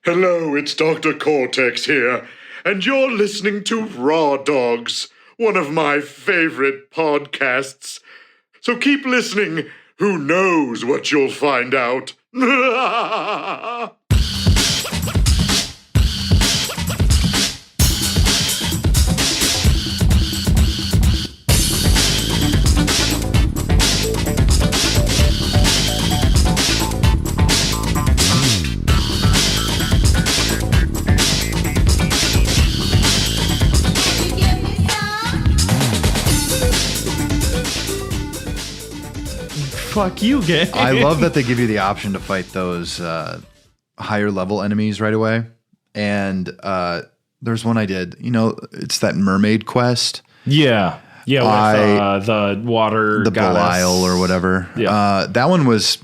Hello, it's Dr. Cortex here, and you're listening to Raw Dogs, one of my favorite podcasts. So keep listening. Who knows what you'll find out? Fuck you, game. I love that they give you the option to fight those higher level enemies right away. And there's one I did. You know, it's that mermaid quest. Yeah. Yeah, with the water the goddess. Belial or whatever. Yeah. That one was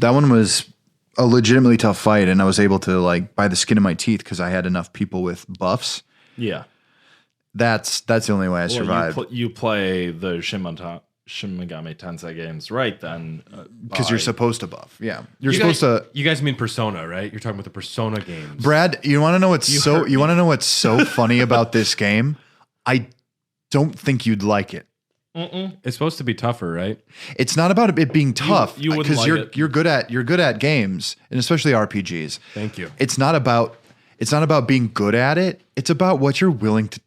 a legitimately tough fight, and I was able to like by the skin of my teeth because I had enough people with buffs. Yeah. That's the only way I survived. You play the Shin Megami Tensei games, right? Then Because you're supposed to buff. Yeah. You guys mean Persona, right? You're talking about the Persona games. Brad, you want to know what's so funny about this game? I don't think you'd like it. It's supposed to be tougher, right? It's not about it being tough you wouldn't because like you're good at games, and especially RPGs. Thank you. It's not about being good at it. It's about what you're willing to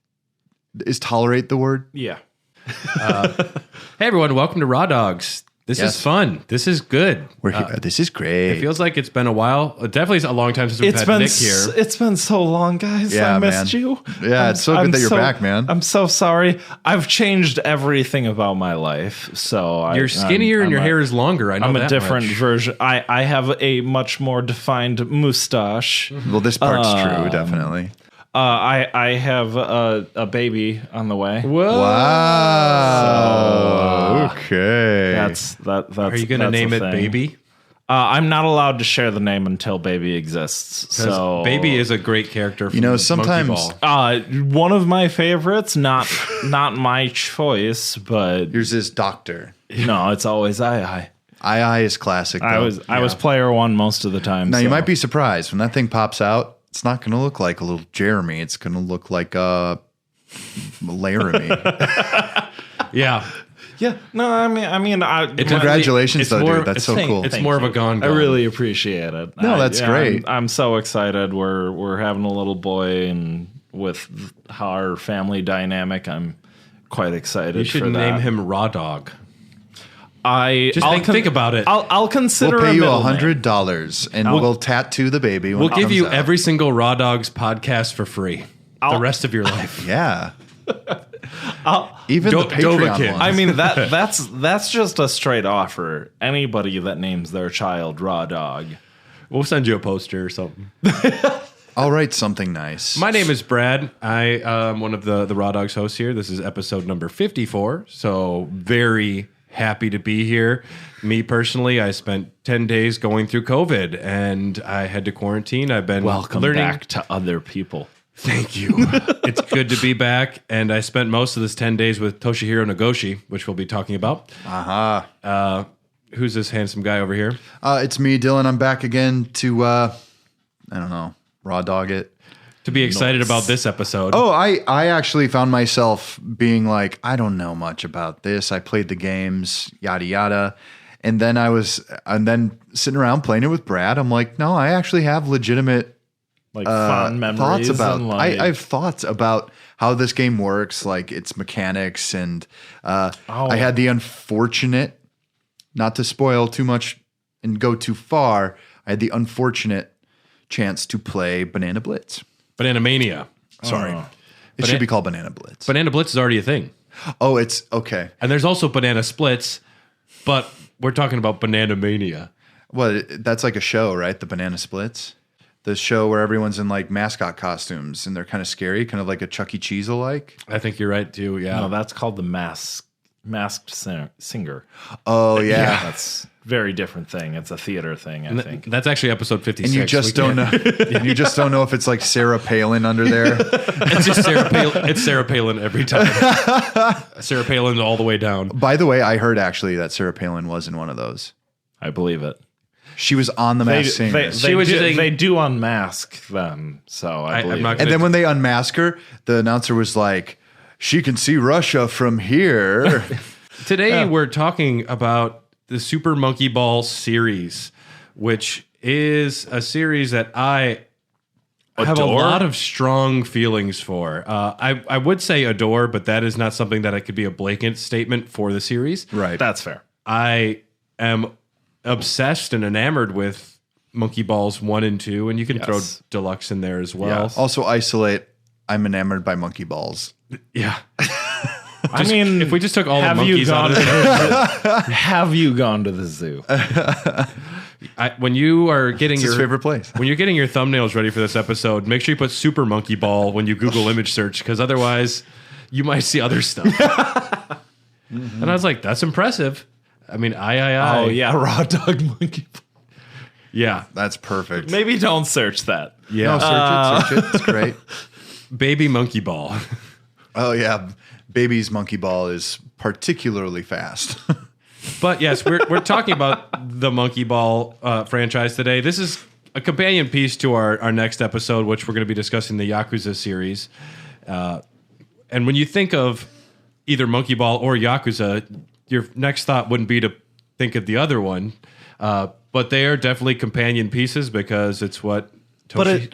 tolerate the word. yeah. Hey everyone, welcome to Raw Dogs. This Yes. is fun. This is good. We're here. This is great. It feels like it's been a while. Definitely a long time since we've had Nick here. It's been so long, guys. Yeah, I missed man. you. Yeah, it's so good that you're back, man. I'm so sorry. I've changed everything about my life. So You're skinnier and your hair is longer. I know I'm that a different much. version. I have a much more defined mustache. Well, this part's true, definitely. I have a baby on the way. Whoa. Wow. Okay. That's Are you going to name it thing. Baby? I'm not allowed to share the name until Baby exists. So Baby is a great character from Monkey sometimes Ball. one of my favorites, not my choice, but yours is Doctor. no, it's always I. II is classic. Though. I was player one most of the time. Now so. you might be surprised when that thing pops out. It's not going to look like a little Jeremy. It's going to look like a Laramie. Yeah. Yeah. No, I mean, Congratulations, though, dude. That's so cool. It's more of a gone. I really appreciate it. No, that's great. I'm so excited. We're having a little boy, and with our family dynamic, I'm quite excited. You should for name that. him Raw Dog. I'll Think about it. I'll consider. We'll pay you $100, $100, and we'll tattoo the baby. When We'll it give comes you out. every single Raw Dogs podcast for free. The rest of your life. Yeah. Even the Patreon Dovahkiin. ones. I mean that's just a straight offer. Anybody that names their child Raw Dog. We'll send you a poster or something. I'll write something nice. My name is Brad. I am one of the Raw Dogs hosts here. This is episode number 54. So very happy to be here. Me personally, I spent 10 days going through COVID and I had to quarantine. I've been Welcome learning. back to other people. Thank you. It's good to be back. And I spent most of this 10 days with Toshihiro Nagoshi, which we'll be talking about. Who's this handsome guy over here? It's me, Dylan. I'm back again to, I don't know, raw dog it. To be excited about this episode. Oh, I actually found myself being like, I don't know much about this. I played the games, yada, yada. And then sitting around playing it with Brad, I'm like, no, I actually have legitimate Fond memories. thoughts about. And I have thoughts about how this game works, like its mechanics, and I had the unfortunate, not to spoil too much and go too far, I had the unfortunate chance to play Banana Blitz. Banana Mania. Sorry, it should be called Banana Blitz. Banana Blitz is already a thing. Oh, it's okay. And there's also Banana Splits, but we're talking about Banana Mania. Well, that's like a show, right? The Banana Splits. The show where everyone's in like mascot costumes and they're kind of scary, kind of like a Chuck E. Cheese alike. I think you're right too. Yeah. No, that's called the Masked Singer. Oh yeah. That's a very different thing. It's a theater thing, I think. That's actually episode 56. And you just don't know. And you just don't know if it's like Sarah Palin under there. It's just Sarah Palin. It's Sarah Palin every time. Sarah Palin all the way down. By the way, I heard actually that Sarah Palin was in one of those. I believe it. She was on the Masked Singer. They do unmask them, so I believe. I'm not And then when they unmask her, the announcer was like, "She can see Russia from here." Today we're talking about the Super Monkey Ball series, which is a series that I have a lot of strong feelings for. I would say adore, but that is not something that could be a blanket statement for the series. Right. That's fair. I am obsessed and enamored with Monkey Balls 1 and 2, and you can throw Deluxe in there as well. Yeah. Also isolate, I'm enamored by Monkey Balls. Yeah. I mean, if we just took all the monkeys out of it. Have you gone to the zoo? When you are getting It's his favorite place. When you're getting your thumbnails ready for this episode, make sure you put Super Monkey Ball when you Google image search, because otherwise you might see other stuff. And I was like, that's impressive. I mean, Oh, yeah, raw dog monkey. Yeah. That's perfect. Maybe don't search that. Yeah. No, search it. It's great. Baby Monkey Ball. Oh, yeah. Baby's Monkey Ball is particularly fast. But yes, we're talking about the Monkey Ball franchise today. This is a companion piece to our next episode, which we're going to be discussing the Yakuza series. And when you think of either Monkey Ball or Yakuza, your next thought wouldn't be to think of the other one. But they are definitely companion pieces because it's what Toshihiro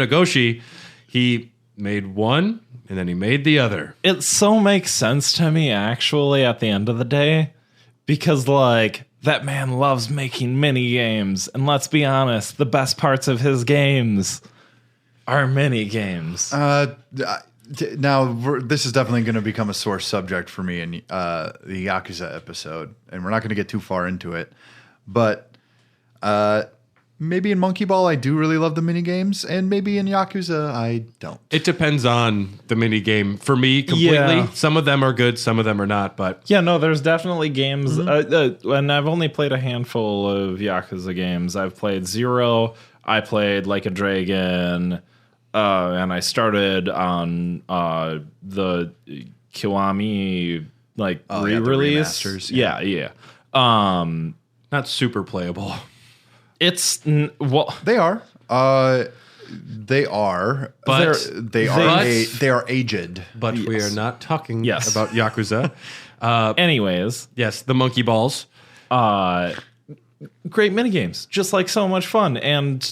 Nagoshi, he made one and then he made the other. It so makes sense to me, actually, at the end of the day, because, like, that man loves making mini games. And let's be honest, the best parts of his games are mini games. Now, this is definitely going to become a sore subject for me in the Yakuza episode, and we're not going to get too far into it. But maybe in Monkey Ball, I do really love the mini games, and maybe in Yakuza, I don't. It depends on the mini game. For me, completely. Yeah. Some of them are good, some of them are not. But Yeah, no, there's definitely games, and I've only played a handful of Yakuza games. I've played Zero, I played Like a Dragon, and I started on the Kiwami re-release. the remasters, Yeah. not super playable. It's well, They are. They are. But they are aged. But we are not talking Yes. about Yakuza. anyways, Yes, the Monkey Balls. great minigames, just like so much fun. And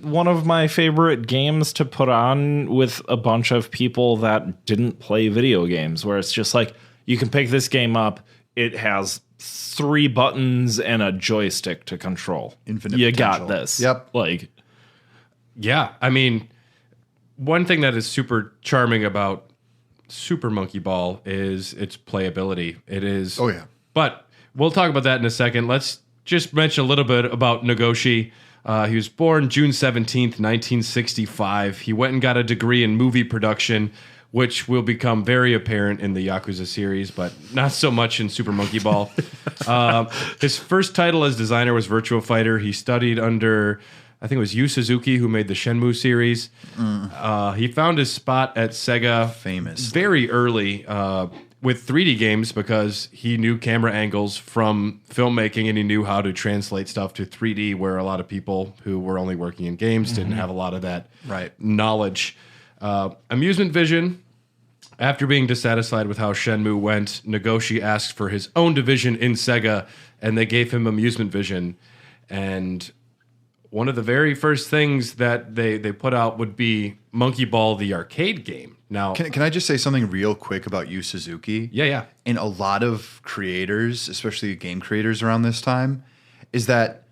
one of my favorite games to put on with a bunch of people that didn't play video games, where it's just like, you can pick this game up. It has 3 buttons and a joystick to control. Infinite You potential. got this. Yep. Like, Yeah, I mean, one thing that is super charming about Super Monkey Ball is its playability. It is. Oh, yeah. But we'll talk about that in a second. Let's just mention a little bit about Nagoshi. He was born June 17th, 1965. He went and got a degree in movie production, which will become very apparent in the Yakuza series, but not so much in Super Monkey Ball. His first title as designer was Virtua Fighter. He studied under, I think it was Yu Suzuki, who made the Shenmue series. He found his spot at Sega Famous. very early with 3D games because he knew camera angles from filmmaking and he knew how to translate stuff to 3D, where a lot of people who were only working in games didn't have a lot of that knowledge. Amusement Vision. After being dissatisfied with how Shenmue went, Nagoshi asked for his own division in Sega, and they gave him Amusement Vision. And one of the very first things that they put out would be Monkey Ball, the arcade game. Now, Can I just say something real quick about Yu Suzuki? yeah. And a lot of creators, especially game creators around this time, is that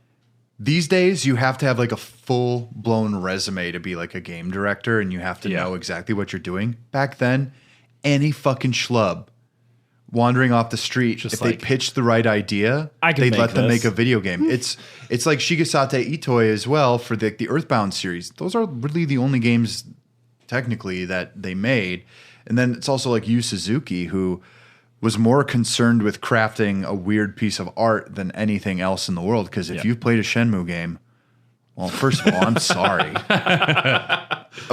these days you have to have like a full-blown resume to be like a game director, and you have to know exactly what you're doing. Back then, any fucking schlub wandering off the street, if they pitched the right idea, they'd let them make a video game. It's like Shigesate Itoi as well for the Earthbound series. Those are really the only games technically that they made. And then it's also like Yu Suzuki, who was more concerned with crafting a weird piece of art than anything else in the world. Because if you've played a Shenmue game, well, first of all, I'm sorry.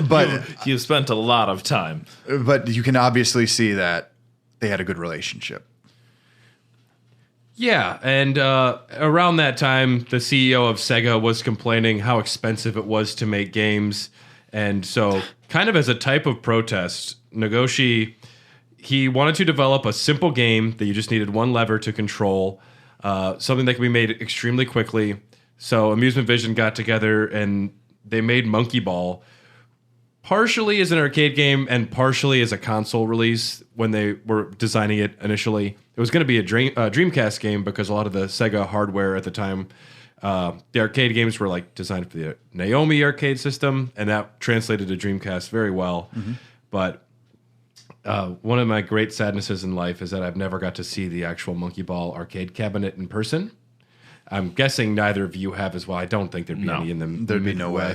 But you've spent a lot of time. But you can obviously see that they had a good relationship. Yeah, and around that time, the CEO of Sega was complaining how expensive it was to make games. And so, kind of as a type of protest, Nagoshi, he wanted to develop a simple game that you just needed one lever to control, something that could be made extremely quickly. So Amusement Vision got together and they made Monkey Ball, partially as an arcade game and partially as a console release when they were designing it initially. It was going to be a Dreamcast game because a lot of the Sega hardware at the time, the arcade games were like designed for the Naomi arcade system, and that translated to Dreamcast very well. But one of my great sadnesses in life is that I've never got to see the actual Monkey Ball arcade cabinet in person. I'm guessing neither of you have as well. I don't think there'd be any in the There'd be no way.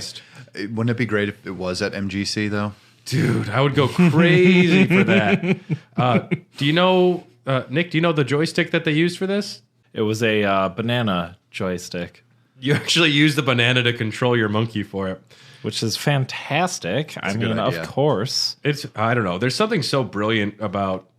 Wouldn't it be great if it was at MGC, though? Dude, I would go crazy for that. Do you know, Nick, do you know the joystick that they used for this? It was a banana joystick. You actually used the banana to control your monkey for it. Which is fantastic. I mean, good idea. of course. I don't know. There's something so brilliant about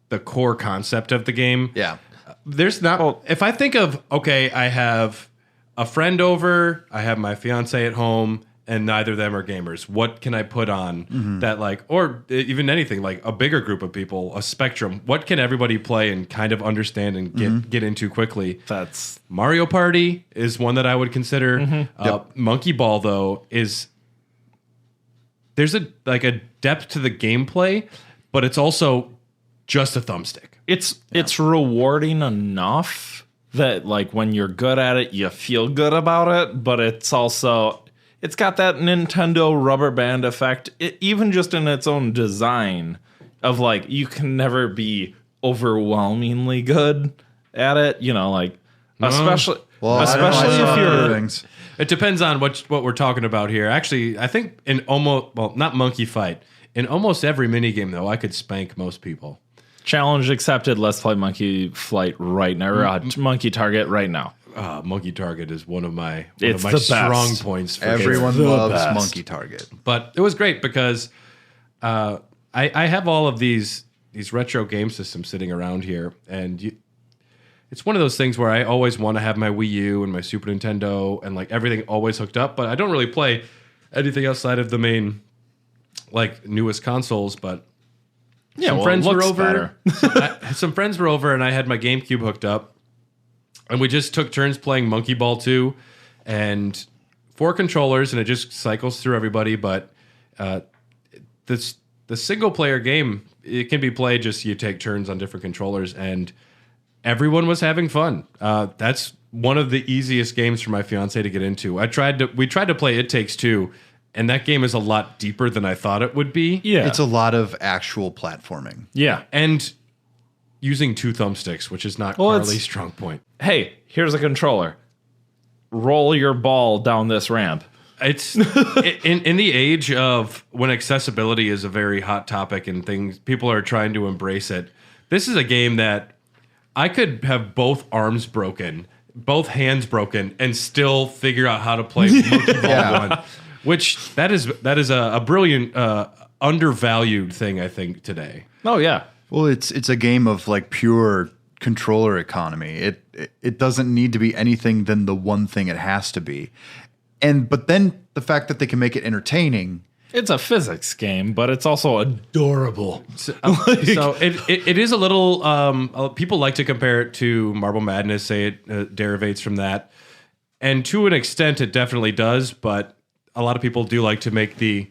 the core concept of the game. Yeah. There's not. If I think of, okay, I have a friend over, I have my fiance at home, and neither of them are gamers. What can I put on that, like, or even anything, like a bigger group of people, a spectrum? What can everybody play and kind of understand and get into quickly? That's Mario Party is one that I would consider. Monkey Ball, though, there's a depth to the gameplay, but it's also just a thumbstick. It's rewarding enough that like when you're good at it, you feel good about it, but it's got that Nintendo rubber band effect, even just in its own design of like you can never be overwhelmingly good at it, you know, like especially if you're It depends on what we're talking about here. Actually, I think not Monkey Fight. In almost every minigame, though, I could spank most people. Challenge accepted. Let's play Monkey Flight right now, or Monkey Target right now. Monkey Target is one of my the strong best. points. For Everyone the loves best. Monkey Target. But it was great because I have all of these retro game systems sitting around here, and it's one of those things where I always want to have my Wii U and my Super Nintendo and like everything always hooked up, but I don't really play anything outside of the main like newest consoles. But some friends were over. Some friends were over, and I had my GameCube hooked up, and we just took turns playing Monkey Ball 2, and 4 controllers, and it just cycles through everybody. But the single player game, it can be played just you take turns on different controllers, and everyone was having fun. That's one of the easiest games for my fiance to get into. We tried to play It Takes Two, and that game is a lot deeper than I thought it would be. Yeah, It's a lot of actual platforming. yeah. And using 2 thumbsticks, which is not Carly's strong point. Hey, here's a controller. Roll your ball down this ramp. It's in the age of when accessibility is a very hot topic and people are trying to embrace it. This is a game that I could have both arms broken, both hands broken, and still figure out how to play Monkey Ball 1. Which that is a brilliant, undervalued thing, I think, today. Oh yeah. Well, it's a game of like pure controller economy. It doesn't need to be anything than the one thing it has to be. But then the fact that they can make it entertaining. It's a physics game, but it's also adorable. So it is a little. People like to compare it to Marble Madness. Say it derivates from that, and to an extent, it definitely does. But a lot of people do like to make the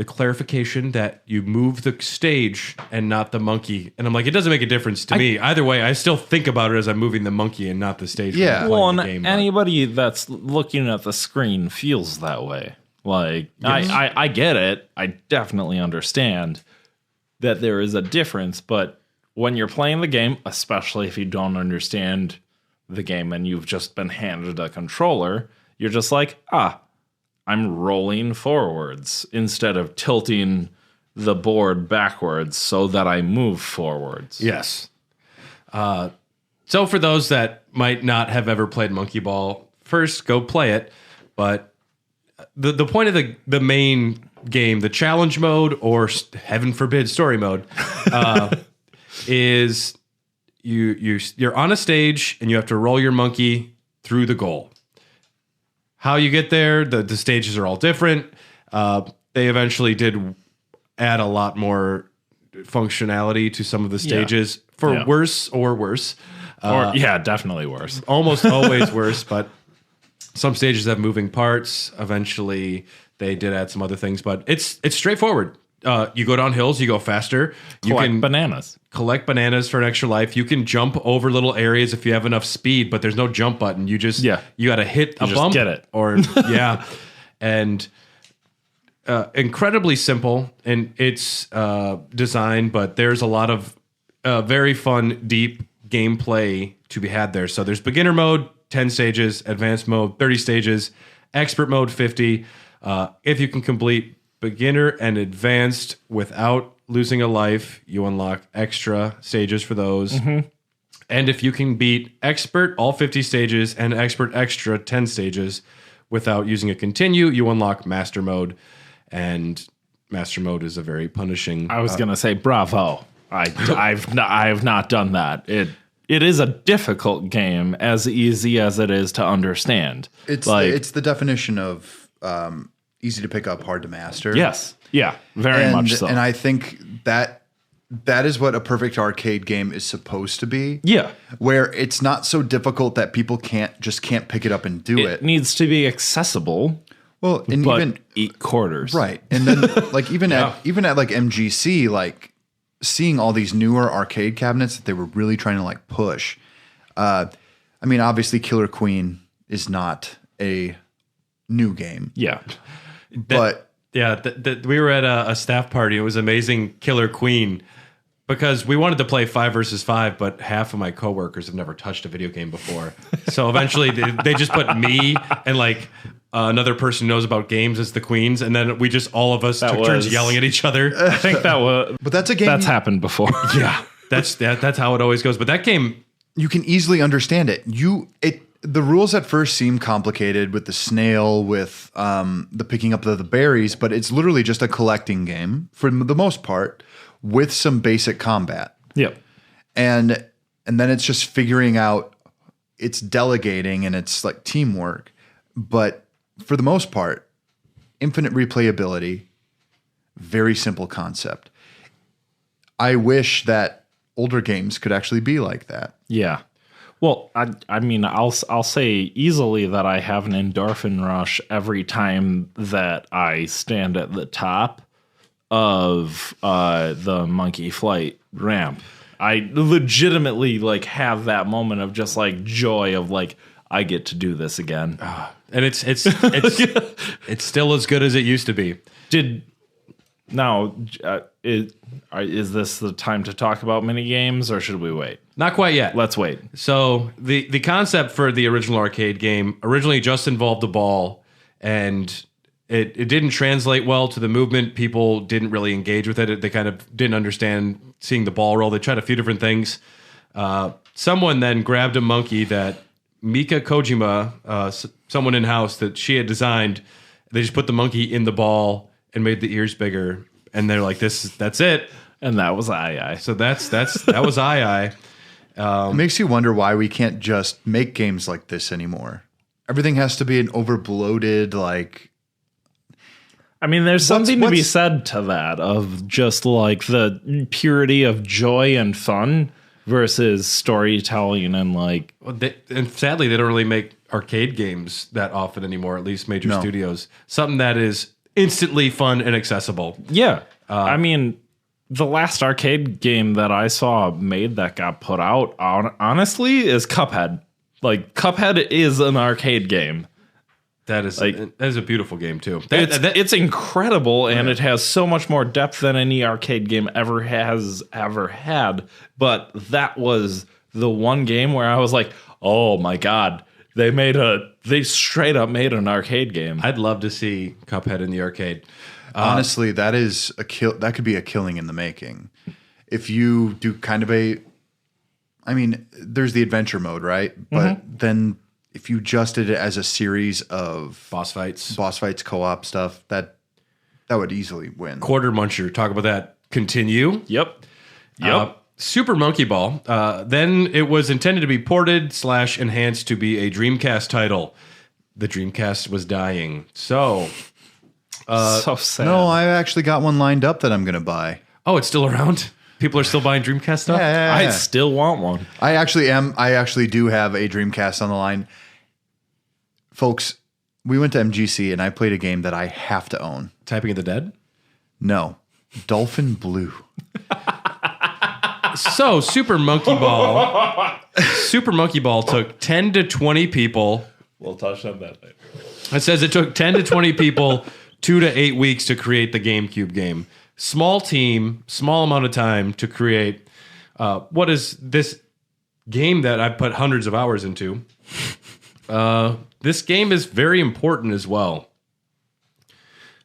clarification that you move the stage and not the monkey. And I'm like, it doesn't make a difference to me. Either way, I still think about it as I'm moving the monkey and not the stage. Yeah. Well, and the game, anybody that's looking at the screen feels that way. Like, yes. I get it. I definitely understand that there is a difference. But when you're playing the game, especially if you don't understand the game and you've just been handed a controller, you're just like, I'm rolling forwards instead of tilting the board backwards so that I move forwards. Yes. So for those that might not have ever played Monkey Ball, first go play it. But the point of the main game, the challenge mode, or heaven forbid story mode, is you're on a stage and you have to roll your monkey through the goal. How you get there, the stages are all different. They eventually did add a lot more functionality to some of the stages for worse or worse. Definitely worse. Almost always worse, but some stages have moving parts. Eventually, they did add some other things, but it's straightforward. You go down hills, you go faster. You can collect bananas for an extra life. You can jump over little areas if you have enough speed, but there's no jump button. You just you got to hit a bump, get it, or and incredibly simple in its design, but there's a lot of very fun, deep gameplay to be had there. So there's beginner mode, 10 stages, advanced mode, 30 stages, expert mode, 50. If you can complete beginner and advanced without losing a life, you unlock extra stages for those. Mm-hmm. And if you can beat expert, all 50 stages, and expert extra 10 stages without using a continue, you unlock master mode. And master mode is a very punishing. I was going to say, bravo. I've not done that. It is a difficult game, as easy as it is to understand. It's the definition of easy to pick up, hard to master. Yes. Yeah, very much so. And I think that is what a perfect arcade game is supposed to be. Yeah. Where it's not so difficult that people can't pick it up and do it. It needs to be accessible. Well, and but even eat quarters. Right. And then like even at like MGC, like seeing all these newer arcade cabinets that they were really trying to like push. I mean, obviously Killer Queen is not a new game. Yeah. But we were at a staff party. It was amazing. Killer Queen, because we wanted to play 5 versus 5, but half of my coworkers have never touched a video game before. So eventually they just put me and like another person who knows about games as the queens, and then we just all of us took turns yelling at each other. I think that was, but that's a game that's happened before. Yeah, that's how it always goes. But that game, you can easily understand it. The rules at first seem complicated with the snail, with the picking up of the berries, but it's literally just a collecting game for the most part with some basic combat. Yep. And then it's just figuring out, it's delegating and it's like teamwork. But for the most part, infinite replayability, very simple concept. I wish that older games could actually be like that. Yeah. Well, I mean, I'll say easily that I have an endorphin rush every time that I stand at the top of the monkey flight ramp. I legitimately like have that moment of just like joy of like, I get to do this again. And it's it's still as good as it used to be. Is this the time to talk about mini games, or should we wait? Not quite yet. Let's wait. So the concept for the original arcade game originally just involved a ball, and it didn't translate well to the movement. People didn't really engage with it. They kind of didn't understand seeing the ball roll. They tried a few different things. Someone then grabbed a monkey that Mika Kojima, someone in-house that she had designed. They just put the monkey in the ball and made the ears bigger. And they're like, that's it. And that was I. So that was I. It makes you wonder why we can't just make games like this anymore. Everything has to be an over-bloated, like... I mean, there's something to be said to that, of just like the purity of joy and fun versus storytelling and like... And sadly, they don't really make arcade games that often anymore, at least major studios. Something that is instantly fun and accessible. Yeah. I mean, the last arcade game that I saw made that got put out, honestly, is Cuphead. Like, Cuphead is an arcade game. That is a beautiful game, too. It's incredible, and it has so much more depth than any arcade game ever had. But that was the one game where I was like, oh my God, they straight up made an arcade game. I'd love to see Cuphead in the arcade. Honestly, that is that could be a killing in the making. If you do kind of there's the adventure mode, right? But then if you just did it as a series of boss fights, co-op stuff, that would easily win. Quarter Muncher, talk about that. Continue. Yep. Super Monkey Ball. Then it was intended to be ported / enhanced to be a Dreamcast title. The Dreamcast was dying. So sad. No, I actually got one lined up that I'm going to buy. Oh, it's still around? People are still buying Dreamcast stuff? Yeah. I still want one. I actually do have a Dreamcast on the line. Folks, we went to MGC and I played a game that I have to own. Typing of the Dead? No. Dolphin Blue. So, Super Monkey Ball. Super Monkey Ball took 10 to 20 people. We'll touch on that later. It says it took 10 to 20 people 2 to 8 weeks to create the GameCube game. Small team, small amount of time to create what is this game that I put hundreds of hours into. This game is very important as well.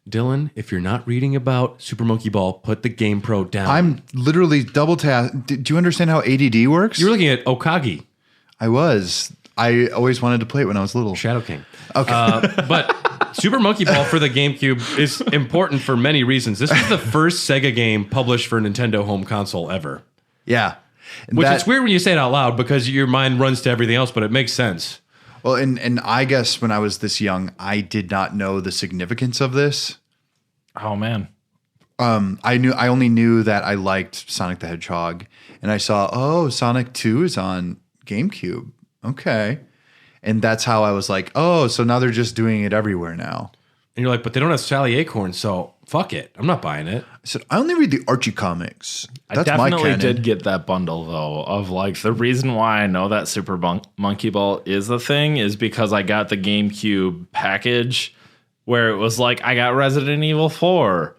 Dylan, if you're not reading about Super Monkey Ball, put the Game Pro down. I'm literally double tap. Do you understand how ADD works? You're looking at Okagi. I was. I always wanted to play it when I was little. Shadow King. Okay. But Super Monkey Ball for the GameCube is important for many reasons. This was the first Sega game published for a Nintendo home console ever. Yeah. Which is weird when you say it out loud because your mind runs to everything else, but it makes sense. Well, and I guess when I was this young, I did not know the significance of this. Oh man. I only knew that I liked Sonic the Hedgehog, and I saw, Sonic 2 is on GameCube. Okay. And that's how I was like, so now they're just doing it everywhere now. And you're like, but they don't have Sally Acorn, so fuck it. I'm not buying it. I said, I only read the Archie comics. That's I my definitely canon. did get that bundle though of like the reason why I know that Super Monkey Ball is a thing is because I got the GameCube package where it was like I got Resident Evil 4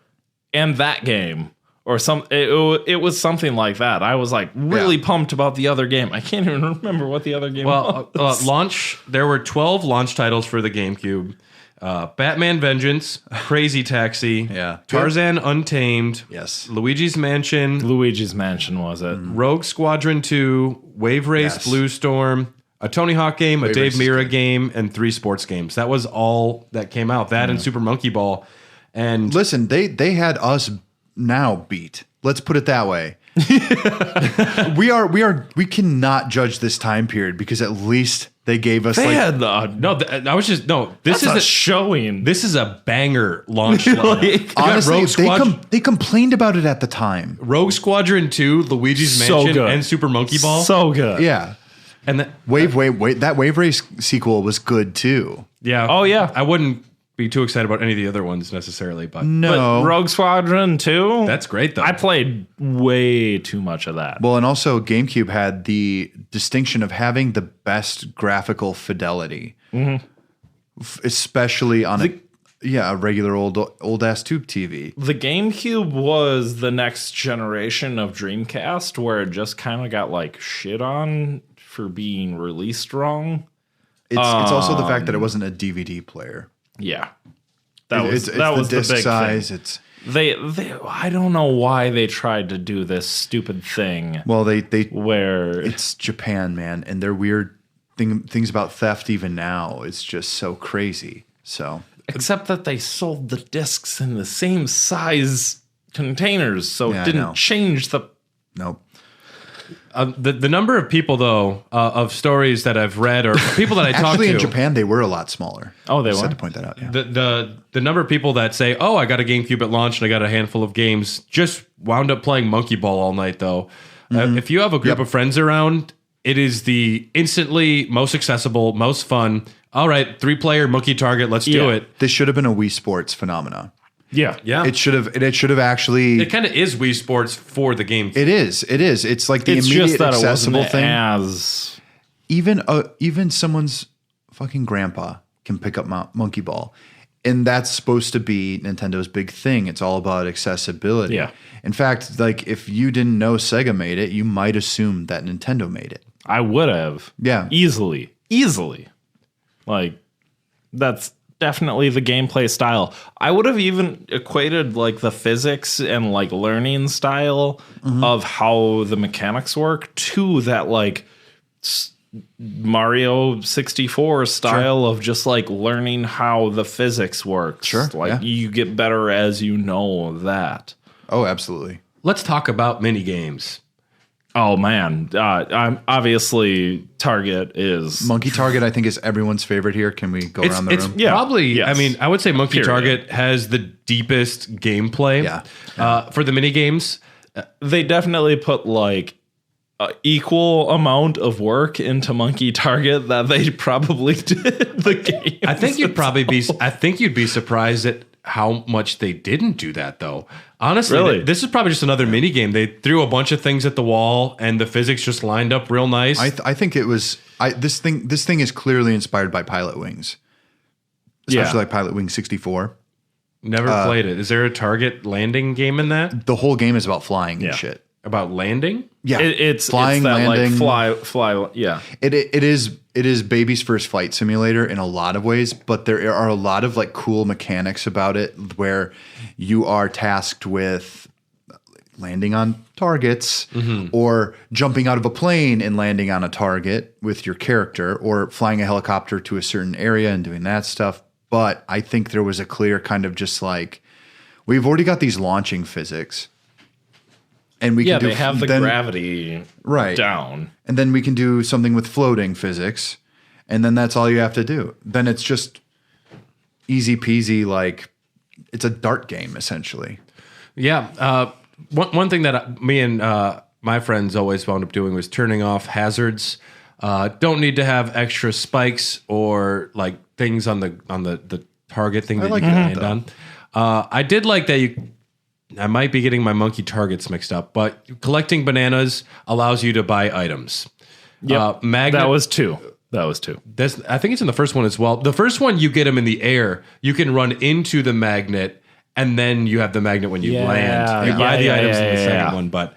and that game or it was something like that. I was like really pumped about the other game. I can't even remember what the other game was. Launch, there were 12 launch titles for the GameCube. Batman Vengeance, Crazy Taxi, Tarzan Untamed, Luigi's Mansion. Luigi's Mansion was it? Rogue Squadron 2, Wave Race Blue Storm, a Tony Hawk game, a Dave Mirra game, and 3 sports games. That was all that came out. That and Super Monkey Ball. And listen, they had us now beat. Let's put it that way. we cannot judge this time period because at least they gave us this is a showing. This is a banger launch lineup. Honestly, they complained about it at the time. Rogue Squadron 2, Luigi's Mansion, and Super Monkey Ball. So good. Yeah. And that Wave Race sequel was good too. Yeah. Oh yeah. I wouldn't be too excited about any of the other ones necessarily, but Rogue Squadron 2, that's great though. I played way too much of that. Well, and also GameCube had the distinction of having the best graphical fidelity, especially on a regular old ass tube TV. The GameCube was the next generation of Dreamcast where it just kind of got like shit on for being released wrong. It's also the fact that it wasn't a DVD player. Yeah, that was the disc big size. Thing. It's they I don't know why they tried to do this stupid thing. Well, where it's Japan, man, and their weird things about theft even now. It's just so crazy. So except that they sold the discs in the same size containers, so it didn't change the. Nope. The number of people, though, of stories that I've read or people that I talked to. Actually, in Japan, they were a lot smaller. Oh, they were? I had to point that out. Yeah. The number of people that say, oh, I got a GameCube at launch and I got a handful of games, just wound up playing Monkey Ball all night, though. If you have a group of friends around, it is the instantly most accessible, most fun. All right, 3-player Monkey Target, let's do it. This should have been a Wii Sports phenomena. Yeah. It should have actually. It kind of is Wii Sports for the game. It is. It's like the it's immediate just that accessible it wasn't thing. Even someone's fucking grandpa can pick up Monkey Ball, and that's supposed to be Nintendo's big thing. It's all about accessibility. Yeah. In fact, like if you didn't know Sega made it, you might assume that Nintendo made it. I would have. Yeah. Easily. Like that's definitely the gameplay style. I would have even equated like the physics and like learning style of how the mechanics work to that like Mario 64 style of just like learning how the physics works. Sure. Like you get better as you know that. Oh, absolutely. Let's talk about mini games. Oh man, I'm obviously Target is Monkey Target, I think, is everyone's favorite here. Can we go around the room? Yeah. Probably, Yes. I mean, I would say Monkey Period. Target has the deepest gameplay. For the mini games. they definitely put like equal amount of work into Monkey Target that they probably did the game. I think you'd be surprised at how much they didn't do that, though. Honestly, Really? this is probably just another mini game. They threw a bunch of things at the wall, and the physics just lined up real nice. I think it was this thing is clearly inspired by Pilot Wings, especially like Pilot Wings 64. Never played it. Is there a target landing game in that? The whole game is about flying and shit. About landing? Yeah, It's flying, that landing. like fly. Yeah, It is baby's first flight simulator in a lot of ways, but there are a lot of like cool mechanics about it where you are tasked with landing on targets or jumping out of a plane and landing on a target with your character or flying a helicopter to a certain area and doing that stuff. But I think there was a clear kind of just like, we've already got these launching physics. And we can do they have the then- gravity down. And then we can do something with floating physics. And then that's all you have to do. Then it's just easy peasy, like it's a dart game, essentially. Yeah. One thing that me and my friends always wound up doing was turning off hazards. Don't need to have extra spikes or like things on the target thing that like you can that, land on. I did like that I might be getting my monkey targets mixed up, but collecting bananas allows you to buy items. Yep. Magnet, That was two. I think it's in the first one as well. The first one, you get them in the air. You can run into the magnet, and then you have the magnet when you land. You buy the items in the second one, but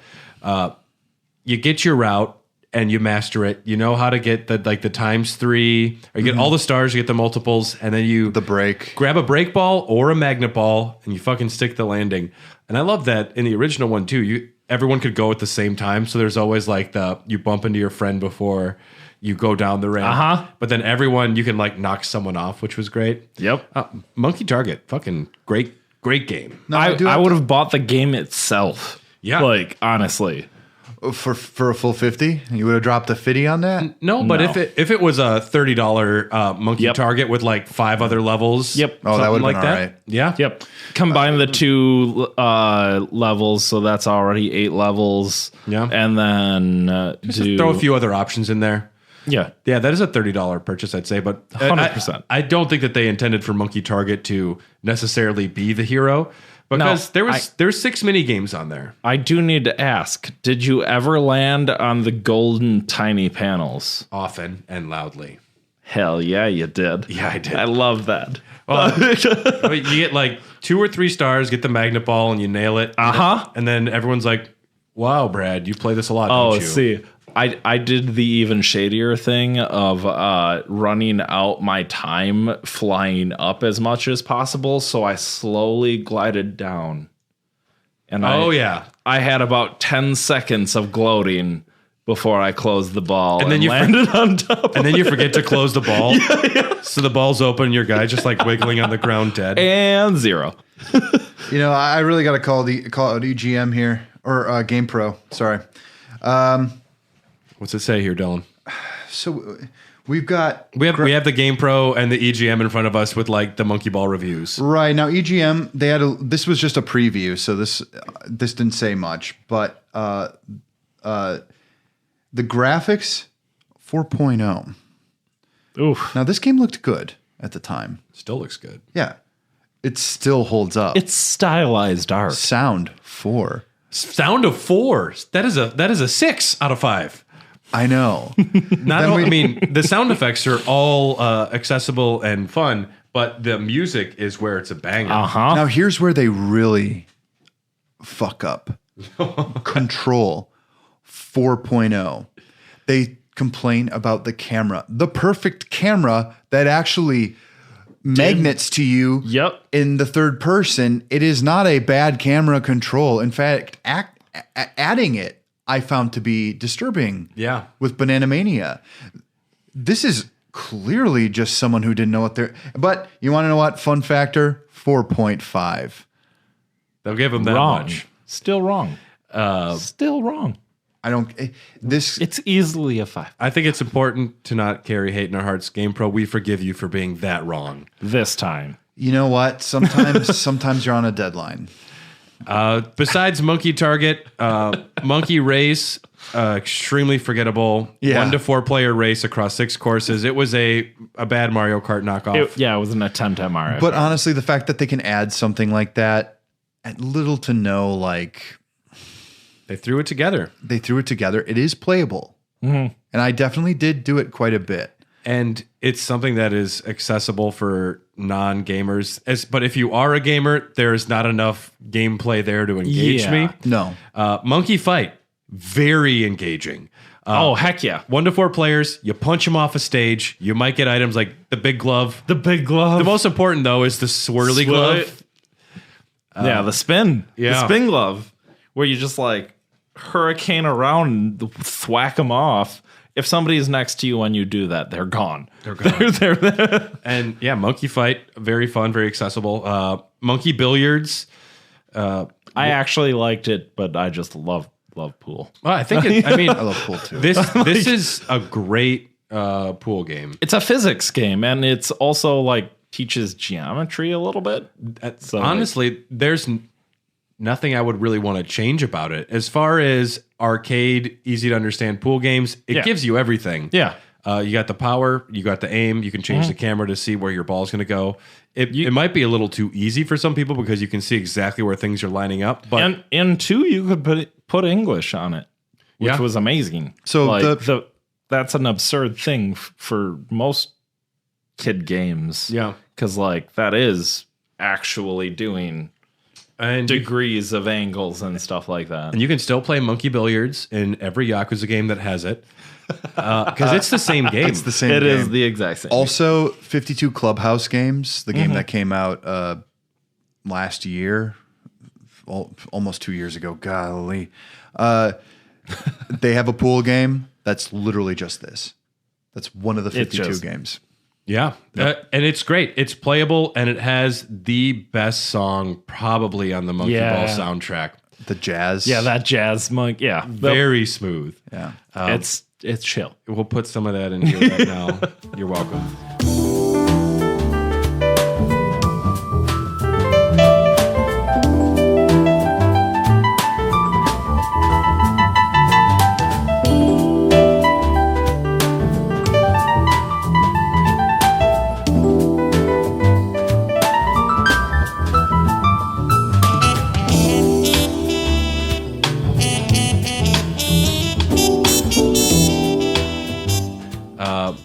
you get your route and you master it. You know how to get the ×3, or you get all the stars, you get the multiples, and then you The break. grab a break ball or a magnet ball, and you fucking stick the landing. And I love that in the original one too. Everyone could go at the same time, so there's always like you bump into your friend before you go down the ramp. But then you can like knock someone off, which was great. Yep. Monkey Target, fucking great game. No, I would have bought the game itself. Yeah. Like honestly. For a full 50, you would have dropped a 50 on that. No, but No. if it was a $30 Monkey Yep. Target with like 5 other levels, Yep. Oh, that something would've like been that. all right. Yeah. Yep. Combine the two levels, so that's already 8 levels. Yeah. And then Just throw a few other options in there. Yeah. Yeah, that is a $30 purchase, I'd say, but 100%. I don't think that they intended for Monkey Target to necessarily be the hero, because there's 6 mini games on there. I do need to ask, did you ever land on the golden tiny panels? Often and loudly. Hell yeah, you did. Yeah, I did. I love that. You get like 2 or 3 stars, get the magnet ball, and you nail it. And then everyone's like, "Wow, Brad, you play this a lot, don't you?" See, I did the even shadier thing of running out my time flying up as much as possible, so I slowly glided down. And I had about 10 seconds of gloating before I closed the ball and then you landed on top. And then you forget to close the ball. So the ball's open, your guy just like wiggling on the ground dead. And 0. You know, I really got to call out EGM here, or GamePro. Sorry. What's it say here, Dylan? So we've got We have the GamePro and the EGM in front of us with like the Monkey Ball reviews. right now EGM. They had this was just a preview, so this didn't say much, but the graphics 4.0. Oof. Now this game looked good at the time. Still looks good. Yeah, it still holds up. It's stylized art. Sound 4. Sound of 4. That is a 6 out of 5. I know. I mean, the sound effects are all accessible and fun, but the music is where it's a banger. Now here's where they really fuck up. Control 4.0. They complain about the camera. The perfect camera that actually magnets to you Yep. in the third person. It is not a bad camera control. In fact, adding it I found to be disturbing. Yeah. With Banana Mania. This is clearly just someone who didn't know what they're... But you want to know what? Fun factor, 4.5. They'll give them that Wrong. much. Still wrong. Still wrong. I don't. This It's easily a 5 I think it's important to not carry hate in our hearts. GamePro, we forgive you for being that wrong. this time. You know what? Sometimes you're on a deadline. Besides Monkey Target, Monkey Race, extremely forgettable. Yeah. 1 to 4 player race across 6 courses. It was a bad Mario Kart knockoff. It was an attempt at Mario. But honestly, the fact that they can add something like that at little to no, like They threw it together. they threw it together. It is playable, and I definitely did do it quite a bit. And it's something that is accessible for non-gamers. But if you are a gamer, there's not enough gameplay there to engage me. No, Monkey Fight, very engaging. Oh, heck yeah. 1 to 4 players, you punch them off a stage. You might get items like the big glove. The big glove. The most important, though, is the swirly glove. Yeah, the spin. yeah. The spin glove. Where you just like hurricane around and thwack them off. If somebody's next to you when you do that, they're gone. They're gone. they're And yeah, Monkey Fight, very fun, very accessible. Monkey Billiards. I actually liked it, but I just love pool. Well, I think I love pool too. this is a great pool game. It's a physics game, and it's also like teaches geometry a little bit. So Honestly, there's nothing I would really want to change about it. As far as arcade, easy to understand pool games, it gives you everything. Yeah. You got the power, you got the aim, you can change the camera to see where your ball's going to go. It might be a little too easy for some people because you can see exactly where things are lining up. But And in 2, you could put English on it, which Yeah. was amazing. So like that's an absurd thing for most kid games. yeah, Because like that is actually doing and degrees of angles and stuff like that. and you can still play Monkey Billiards in every Yakuza game that has it because it's the same game. It's the same. It game. is the exact same. Also, 52 Clubhouse Games, the game that came out last year, almost 2 years ago. Golly, they have a pool game that's literally just this. That's one of the 52 games. Yeah, and it's great. It's playable, and it has the best song probably on the Monkey Ball soundtrack. The jazz. Yeah, that jazz monk. Yeah, Very smooth. Yeah. it's chill. We'll put some of that in here right now. You're welcome.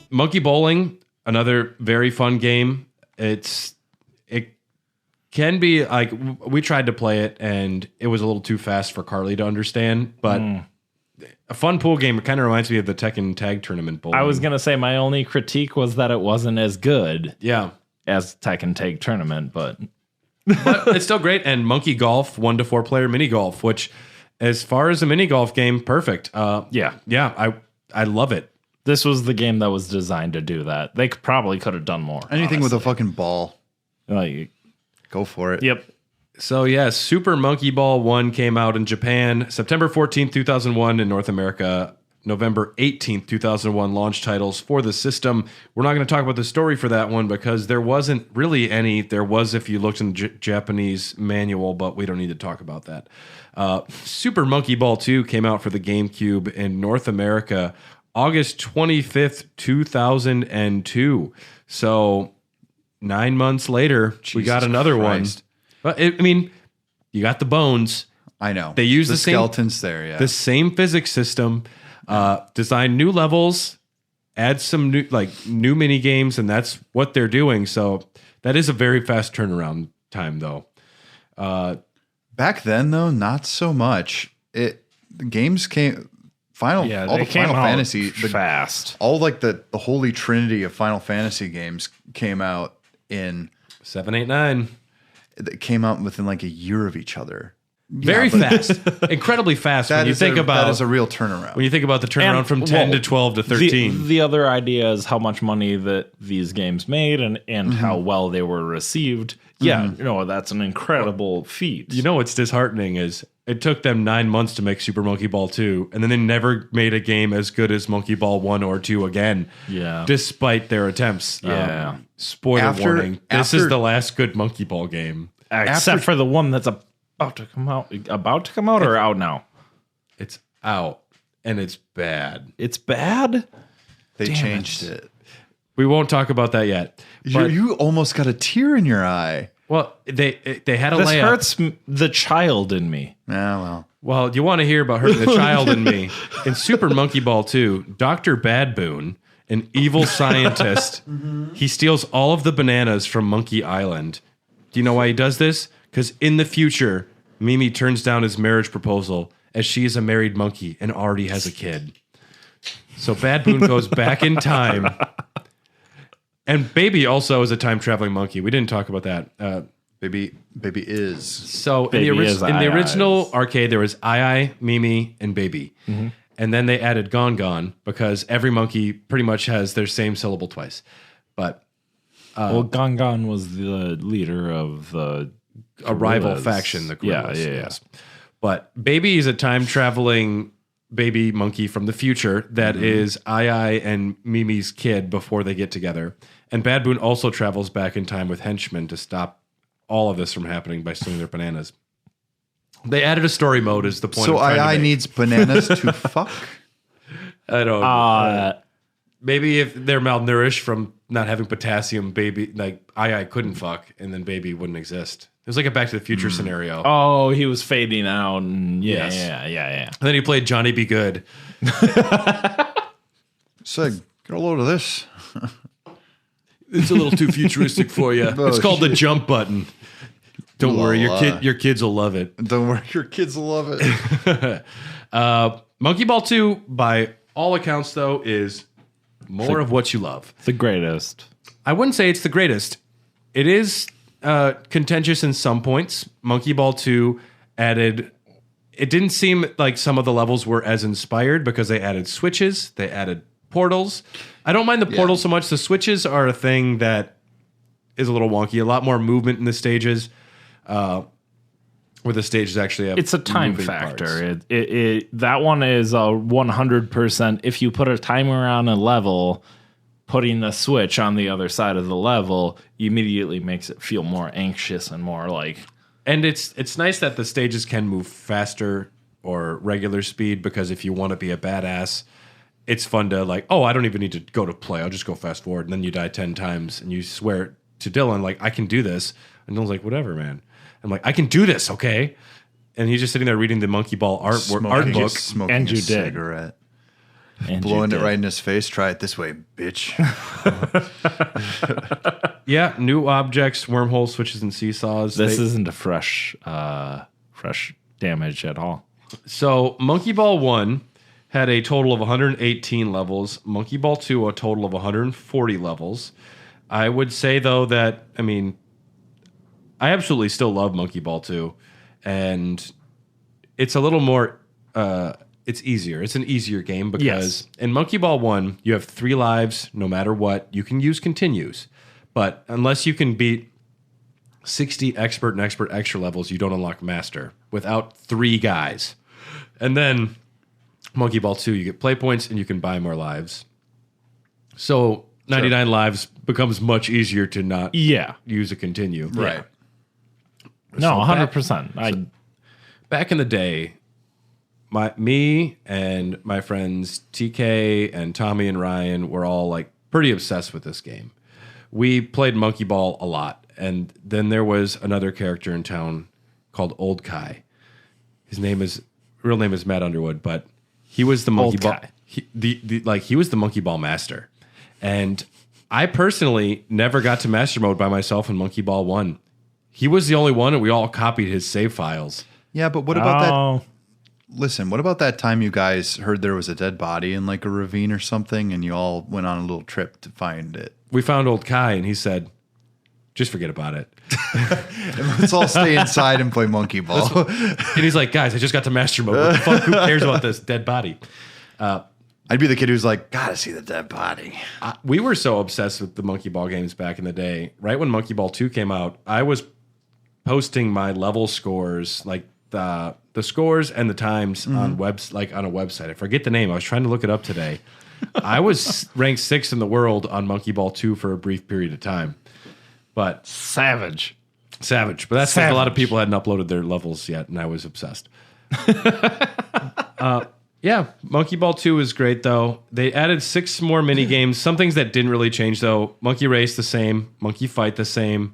Monkey Bowling, another very fun game. It can be like we tried to play it and it was a little too fast for Carly to understand, but a fun pool game. It kind of reminds me of the Tekken Tag Tournament bowling. I was gonna say my only critique was that it wasn't as good yeah, as Tekken Tag Tournament, but but it's still great. And Monkey Golf, 1 to 4 player mini golf, which as far as a mini golf game, perfect. yeah, I love it. this was the game that was designed to do that. They probably could have done more. Anything with a fucking ball, like, go for it. yep. So yeah, Super Monkey Ball 1 came out in Japan September 14th, 2001 in North America. November 18th, 2001 launch titles for the system. We're not going to talk about the story for that one because there wasn't really any. There was if you looked in the Japanese manual, but we don't need to talk about that. Super Monkey Ball 2 came out for the GameCube in North America August 25th, 2002. So 9 months later, we got another Christ. one. But I mean, you got the bones. I know. They use the the same- skeletons there, yeah. The same physics system, design new levels, add some new mini games, and that's what they're doing. So that is a very fast turnaround time, though. Back then, though, not so much. The games came all They the came Final out Fantasy, fast. all like the holy trinity of Final Fantasy games came out in 7, 8, 9. that came out within like a year of each other. Very fast, incredibly fast. When you think about that is a real turnaround. when you think about the turnaround And, from 10 well, to 12 to 13. The other idea is how much money that these games made and how well they were received. Yeah, that's an incredible feat. You know what's disheartening is it took them 9 months to make Super Monkey Ball 2, and then they never made a game as good as Monkey Ball 1 or 2 again. Yeah. Despite their attempts. Yeah. Spoiler warning. This is the last good Monkey Ball game. Except for the one that's about to come out. About to come out or out now? It's out, and it's bad. It's bad? They changed it. We won't talk about that yet. You almost got a tear in your eye. Well, they had a This layup. hurts the child in me. Yeah, well. Well, you want to hear about hurting the child in me. In Super Monkey Ball 2, Dr. Badboon, an evil scientist, he steals all of the bananas from Monkey Island. Do you know why he does this? Because in the future, Mimi turns down his marriage proposal as she is a married monkey and already has a kid. So Badboon goes back in time. And Baby also is a time-traveling monkey. We didn't talk about that. Baby is. So Baby in is the original Ai-Ai's. arcade, there was Ai, Mimi, and Baby. And then they added Gon Gon because every monkey pretty much has their same syllable twice. But Well, Gon was the leader of the a rival gorillas. faction, the gorillas. Yeah. Yes. But Baby is a time-traveling baby monkey from the future that is Ai and Mimi's kid before they get together. And Badboon also travels back in time with henchmen to stop all of this from happening by stealing their bananas. They added a story mode is the point. So I'm trying to I make. needs bananas to fuck? I don't maybe if they're malnourished from not having potassium, Baby like I couldn't fuck and then Baby wouldn't exist. It was like a Back to the Future scenario. Oh, he was fading out. And Yes. yeah. And then he played Johnny Be Good. So get a load of this. It's a little too futuristic for you. It's called the jump button. Don't worry, your kids will love it. Don't worry, your kids will love it. Monkey Ball 2, by all accounts, though, is more of what you love. The greatest. I wouldn't say it's the greatest. It is contentious in some points. Monkey Ball 2 added... It didn't seem like some of the levels were as inspired because they added switches, they added portals. I don't mind the portals so much. The switches are a thing that is a little wonky. A lot more movement in the stages, where the stages actually have. It's a time moving factor. parts. That one is a 100%. If you put a timer on a level, putting the switch on the other side of the level immediately makes it feel more anxious and more like. And it's nice that the stages can move faster or regular speed because if you want to be a badass, it's fun to like, oh, I don't even need to go to play. I'll just go fast forward. And then you die 10 times and you swear to Dylan, like, I can do this. And Dylan's like, whatever, man. I'm like, I can do this, okay? And he's just sitting there reading the Monkey Ball art book. Smoking And a you did. cigarette. And Blowing you it did. right in his face. Try it this way, bitch. Yeah, new objects, wormholes, switches, and seesaws. This isn't a fresh damage at all. So Monkey Ball 1 had a total of 118 levels. Monkey Ball 2, a total of 140 levels. I would say, though, that, I mean, I absolutely still love Monkey Ball 2. And it's a little more, it's easier. It's an easier game because in Monkey Ball 1, you have 3 lives no matter what. You can use continues. But unless you can beat 60 expert and expert extra levels, you don't unlock master without 3 guys. And then Monkey Ball 2, you get play points and you can buy more lives. So 99 lives becomes much easier to not use a continue. Right. No, 100%. Back in the day, me and my friends TK and Tommy and Ryan were all like pretty obsessed with this game. We played Monkey Ball a lot. And then there was another character in town called Old Kai. His real name is Matt Underwood, but he was the Monkey Ball. He was the Monkey Ball master. And I personally never got to master mode by myself in Monkey Ball 1. He was the only one, and we all copied his save files. Yeah, but what about that? Listen, what about that time you guys heard there was a dead body in like a ravine or something, and you all went on a little trip to find it? We found Old Kai, and he said, just forget about it. Let's all stay inside and play Monkey Ball. And he's like, guys, I just got to master mode. What the fuck? Who cares about this dead body? I'd be the kid who's like, gotta see the dead body. We were so obsessed with the Monkey Ball games back in the day. Right when Monkey Ball 2 came out, I was posting my level scores, like the scores and the times on on a website. I forget the name. I was trying to look it up today. I was ranked 6th in the world on Monkey Ball 2 for a brief period of time. But Savage. But that's because a lot of people hadn't uploaded their levels yet, and I was obsessed. Yeah, Monkey Ball 2 is great, though. They added 6 more mini games. Some things that didn't really change, though. Monkey Race, the same. Monkey Fight, the same.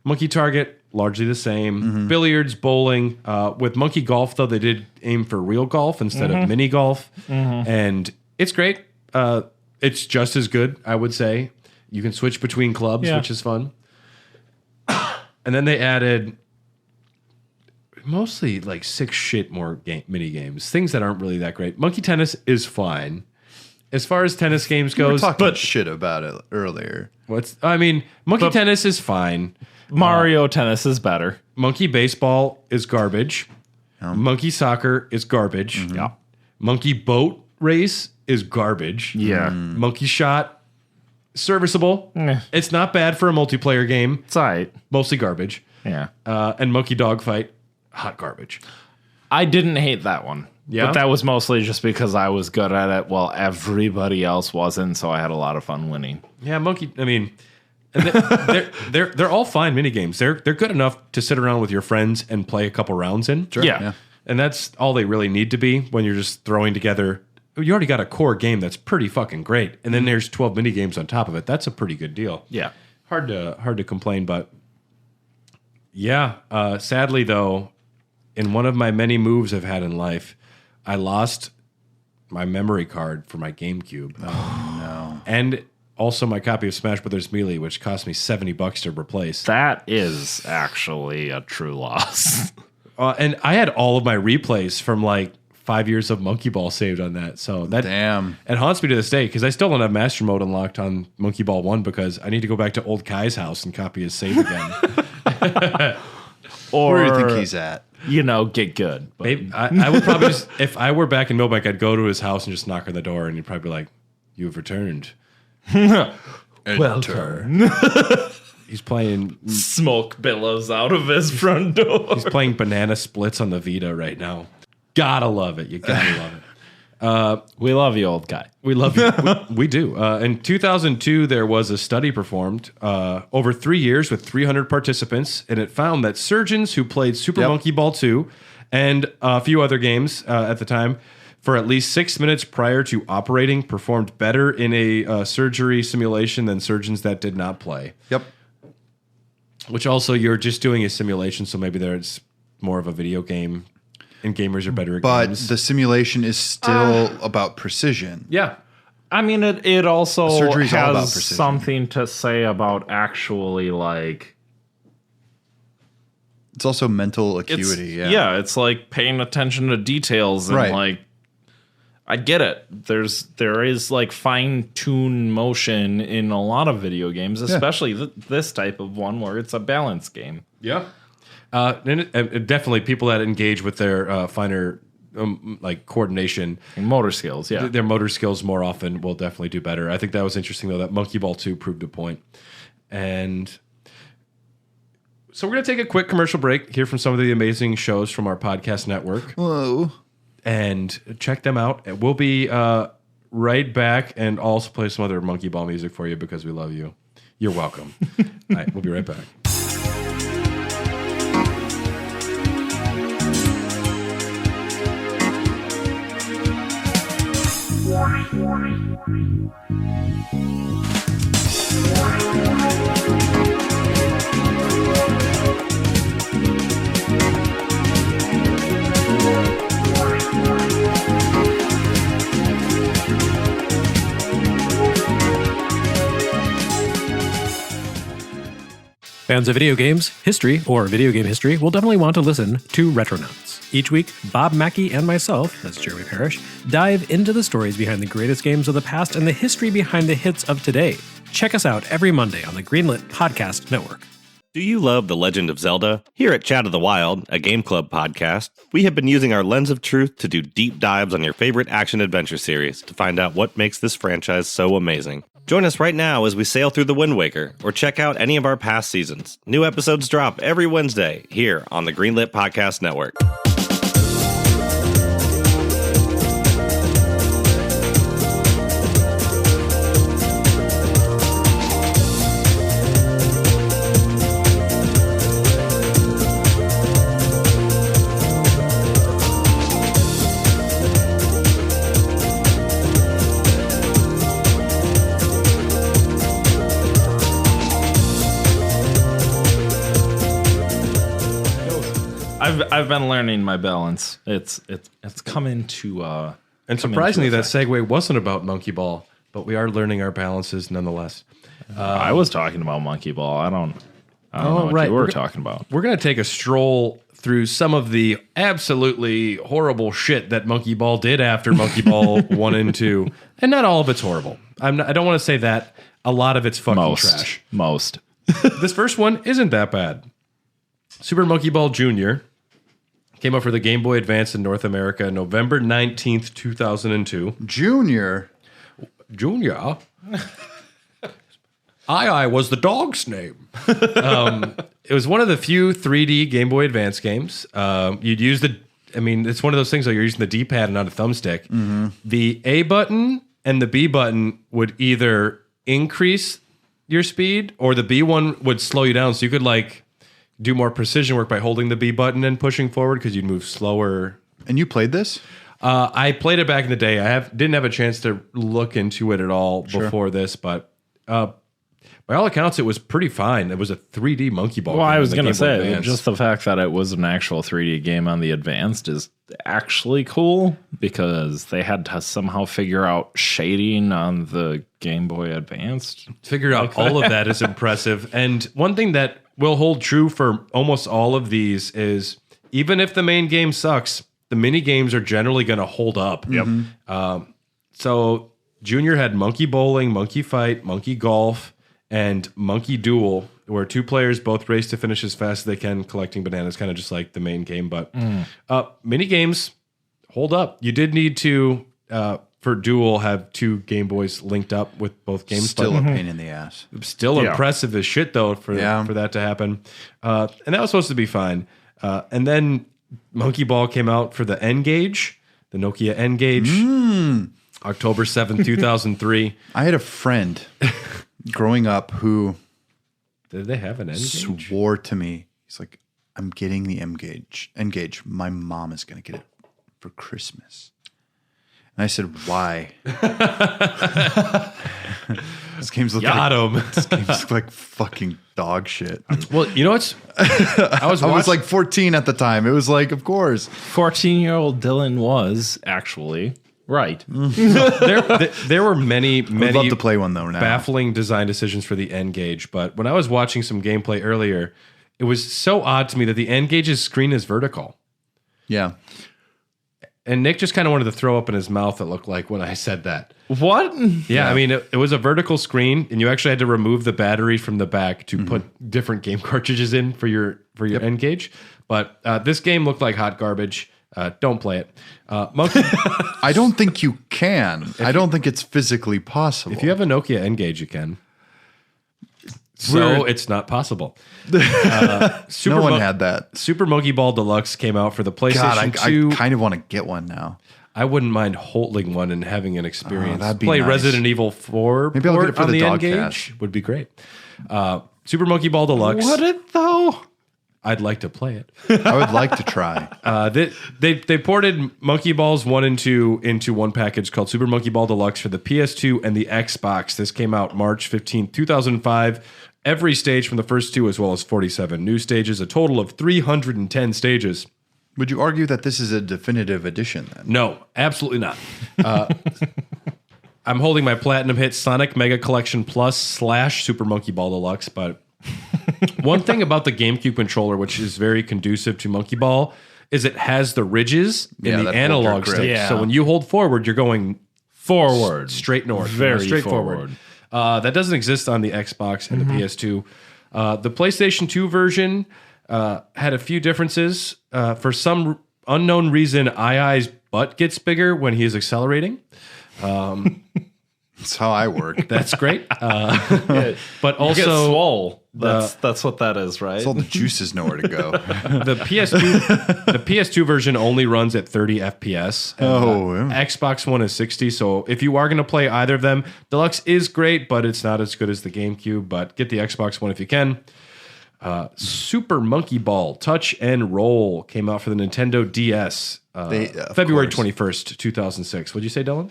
Monkey Target, largely the same. Billiards, bowling. With Monkey Golf, though, they did aim for real golf instead of mini golf. And it's great. It's just as good, I would say. You can switch between clubs, which is fun. And then they added mostly like 6 more mini games, things that aren't really that great. Monkey Tennis is fine as far as tennis games goes. We were talking shit about it earlier. Monkey Tennis is fine. Mario Tennis is better. Monkey Baseball is garbage. Monkey Soccer is garbage. Yeah. Monkey Boat Race is garbage. Yeah. Monkey Shot, serviceable. It's not bad for a multiplayer game. It's all right. Mostly garbage. Yeah. And Monkey Dogfight, hot garbage. I didn't hate that one. Yeah? But that was mostly just because I was good at it while everybody else wasn't, so I had a lot of fun winning. Yeah, they're all fine mini games. They're good enough to sit around with your friends and play a couple rounds in. Sure. Yeah. And that's all they really need to be when you're just throwing together. You already got a core game that's pretty fucking great, and then there's 12 mini games on top of it. That's a pretty good deal. Yeah. Hard to complain, but yeah. Sadly, though, in one of my many moves I've had in life, I lost my memory card for my GameCube. Oh no! And also my copy of Smash Brothers Melee, which cost me $70 to replace. That is actually a true loss. And I had all of my replays from like 5 years of Monkey Ball saved on that. So that it haunts me to this day because I still don't have Master Mode unlocked on Monkey Ball 1 because I need to go back to old Kai's house and copy his save again. Or where do you think he's at? Get good. But. Maybe, I would probably just, if I were back in Milbank, I'd go to his house and just knock on the door and he'd probably be like, "You've returned." Welcome. He's playing Smoke billows out of his front door. He's playing Banana Splits on the Vita right now. Gotta love it. You gotta love it. We love you, old guy. We love you. We do. In 2002, there was a study performed over 3 years with 300 participants, and it found that surgeons who played Super Monkey Ball 2 and a few other games at the time for at least 6 minutes prior to operating performed better in a surgery simulation than surgeons that did not play. Yep. Which also, you're just doing a simulation, so maybe there's more of a video game, and gamers are better at games. But the simulation is still about precision. Yeah. I mean, it also Surgery's all about has precision. something to say about actually, like... It's also mental acuity. It's like paying attention to details and, like... I get it. There is like fine-tuned motion in a lot of video games, especially this type of one where it's a balance game. Yeah. And definitely people that engage with their finer like coordination. And motor skills, yeah. Their motor skills more often will definitely do better. I think that was interesting, though, that Monkey Ball 2 proved a point. And so we're going to take a quick commercial break, hear from some of the amazing shows from our podcast network. Whoa. And check them out. And we'll be right back and also play some other Monkey Ball music for you because we love you. You're welcome. All right, we'll be right back. Fans of video games, history, or video game history will definitely want to listen to Retronauts. Each week, Bob Mackey and myself, that's Jeremy Parrish, dive into the stories behind the greatest games of the past and the history behind the hits of today. Check us out every Monday on the Greenlit Podcast Network. Do you love The Legend of Zelda? Here at Chat of the Wild, a game club podcast, we have been using our lens of truth to do deep dives on your favorite action-adventure series to find out what makes this franchise so amazing. Join us right now as we sail through the Wind Waker, or check out any of our past seasons. New episodes drop every Wednesday here on the Greenlit Podcast Network. I've been learning my balance. It's coming to And surprisingly, that segue wasn't about Monkey Ball, but we are learning our balances nonetheless. I was talking about Monkey Ball. I don't know what you were talking about. We're going to take a stroll through some of the absolutely horrible shit that Monkey Ball did after Monkey Ball 1 and 2. And not all of it's horrible. I don't want to say that. A lot of it's fucking trash. Most. This first one isn't that bad. Super Monkey Ball Jr. came out for the Game Boy Advance in North America November 19th, 2002. Junior. I was the dog's name. It was one of the few 3D Game Boy Advance games. You'd use it's one of those things where you're using the D-pad and not a thumbstick. Mm-hmm. The A button and the B button would either increase your speed or the B one would slow you down. So you could do more precision work by holding the B button and pushing forward because you'd move slower. And you played this? I played it back in the day. Didn't have a chance to look into it at all before this, but by all accounts, it was pretty fine. It was a 3D Monkey Ball. Well, I was going to say, just the fact that it was an actual 3D game on the Advanced is actually cool because they had to somehow figure out shading on the Game Boy Advanced. Figure out all of that is impressive. And one thing that will hold true for almost all of these is even if the main game sucks, the mini games are generally going to hold up. Yep. So Junior had Monkey Bowling, Monkey Fight, Monkey Golf, and Monkey Duel, where two players both race to finish as fast as they can, collecting bananas, kind of just like the main game. But mini games hold up. You did need to, for Duel, have two Game Boys linked up with both games. Still a pain in the ass. Still impressive as shit, though, for that to happen. And that was supposed to be fine. And then Monkey Ball came out for the N-Gage, the Nokia N-Gage, October 7th, 2003. I had a friend growing up who did they have an N-Gage? Swore to me, he's like, I'm getting the N-Gage. My mom is going to get it for Christmas. And I said, why? This game's like fucking dog shit. Well, you know what's... I was like 14 at the time. It was like, of course. 14-year-old Dylan was actually right. There were many I'd love to play one though now. Baffling design decisions for the N-Gage, but when I was watching some gameplay earlier, it was so odd to me that the N-Gage's screen is vertical. Yeah. And Nick just kind of wanted to throw up in his mouth, it looked like, when I said that. What? Yeah, I mean, it was a vertical screen, and you actually had to remove the battery from the back to put different game cartridges in for your N-Gage. But this game looked like hot garbage. Don't play it. Monkey. I don't think you can. I don't think it's physically possible. If you have a Nokia N-Gage, you can. So it's not possible. No one had that. Super Monkey Ball Deluxe came out for the PlayStation 2. I kind of want to get one now. I wouldn't mind holding one and having an experience. That'd be Play nice. Resident Evil 4 Maybe I'll get it for on the N-Gage Dogcast. would be great. Super Monkey Ball Deluxe. Would it though? I'd like to play it. I would like to try. They ported Monkey Balls 1 and 2 into one package called Super Monkey Ball Deluxe for the PS2 and the Xbox. This came out March 15th, 2005. Every stage from the first two, as well as 47 new stages, a total of 310 stages. Would you argue that this is a definitive edition then? No, absolutely not. I'm holding my platinum hit Sonic Mega Collection Plus / Super Monkey Ball Deluxe, but one thing about the GameCube controller, which is very conducive to Monkey Ball, is it has the ridges in the analog stick. Yeah. So when you hold forward, you're going forward, straight north, very straight forward. That doesn't exist on the Xbox and the PS2. The PlayStation 2 version had a few differences. For some unknown reason, II's butt gets bigger when he is accelerating. That's how I work. That's great. But You get also, swole. That's what that is, right? All the juices nowhere to go. the PS2 version only runs at 30 FPS. And, Xbox One is 60. So if you are going to play either of them, Deluxe is great, but it's not as good as the GameCube. But get the Xbox One if you can. Super Monkey Ball Touch and Roll came out for the Nintendo DS February 21st, 2006. What'd you say, Dylan?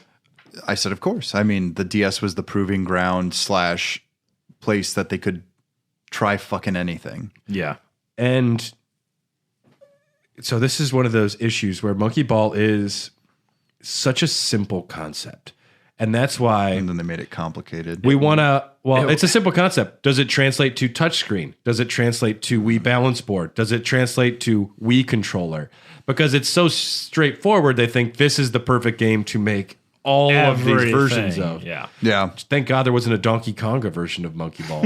I said, of course. I mean, the DS was the proving ground / place that they could try fucking anything. Yeah. And so this is one of those issues where Monkey Ball is such a simple concept. And that's why And then they made it complicated. we want to, it's a simple concept. Does it translate to touchscreen? Does it translate to Wii Balance Board? Does it translate to Wii Controller? Because it's so straightforward, they think this is the perfect game to make all of these versions of. Yeah. Yeah. Thank God there wasn't a Donkey Konga version of Monkey Ball,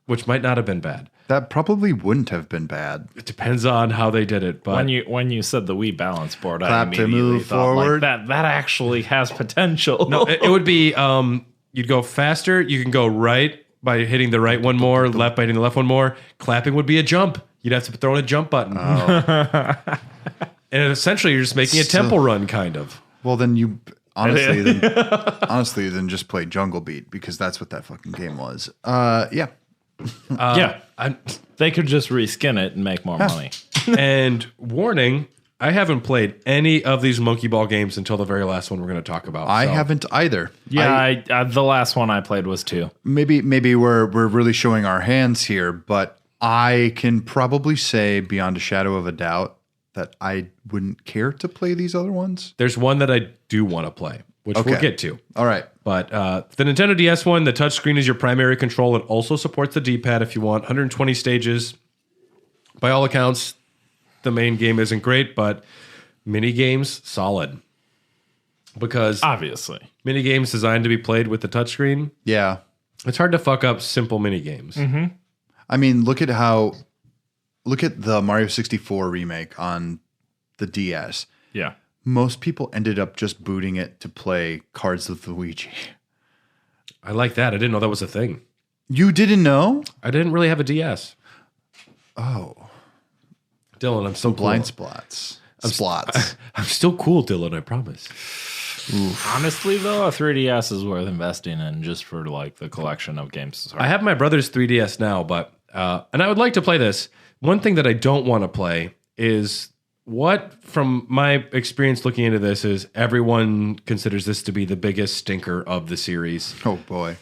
which might not have been bad. That probably wouldn't have been bad. It depends on how they did it. But When you said the Wii Balance Board, I Clap to immediately move thought forward. like that actually has potential. no, it would be you'd go faster. You can go right by hitting the right one more, left by hitting the left one more. Clapping would be a jump. You'd have to throw in a jump button. And essentially, you're just making a temple run, kind of. Well, then you honestly then just play Jungle Beat because that's what that fucking game was. Yeah. Yeah. They could just reskin it and make more money. And warning, I haven't played any of these Monkey Ball games until the very last one we're going to talk about. I so. haven't either. Yeah, the last one I played was 2. Maybe we're really showing our hands here, but I can probably say beyond a shadow of a doubt that I wouldn't care to play these other ones. There's one that I do want to play, which we'll get to. All right. But the Nintendo DS one, the touchscreen is your primary control. It also supports the D-pad if you want. 120 stages. By all accounts, the main game isn't great, but mini games, solid. Because Obviously. mini games designed to be played with the touchscreen, Yeah. it's hard to fuck up simple mini games. Mm-hmm. I mean, look at the Mario 64 remake on the DS. Yeah. Most people ended up just booting it to play Cards with Luigi. I like that. I didn't know that was a thing. You didn't know? I didn't really have a DS. Oh. Dylan, I'm so Blind cool. Splots. Splots. I'm still cool, Dylan, I promise. Honestly, though, a 3DS is worth investing in just for like the collection of games. Sorry. I have my brother's 3DS now, but and I would like to play this. One thing that I don't want to play is what, from my experience looking into this, is everyone considers this to be the biggest stinker of the series. Oh, boy.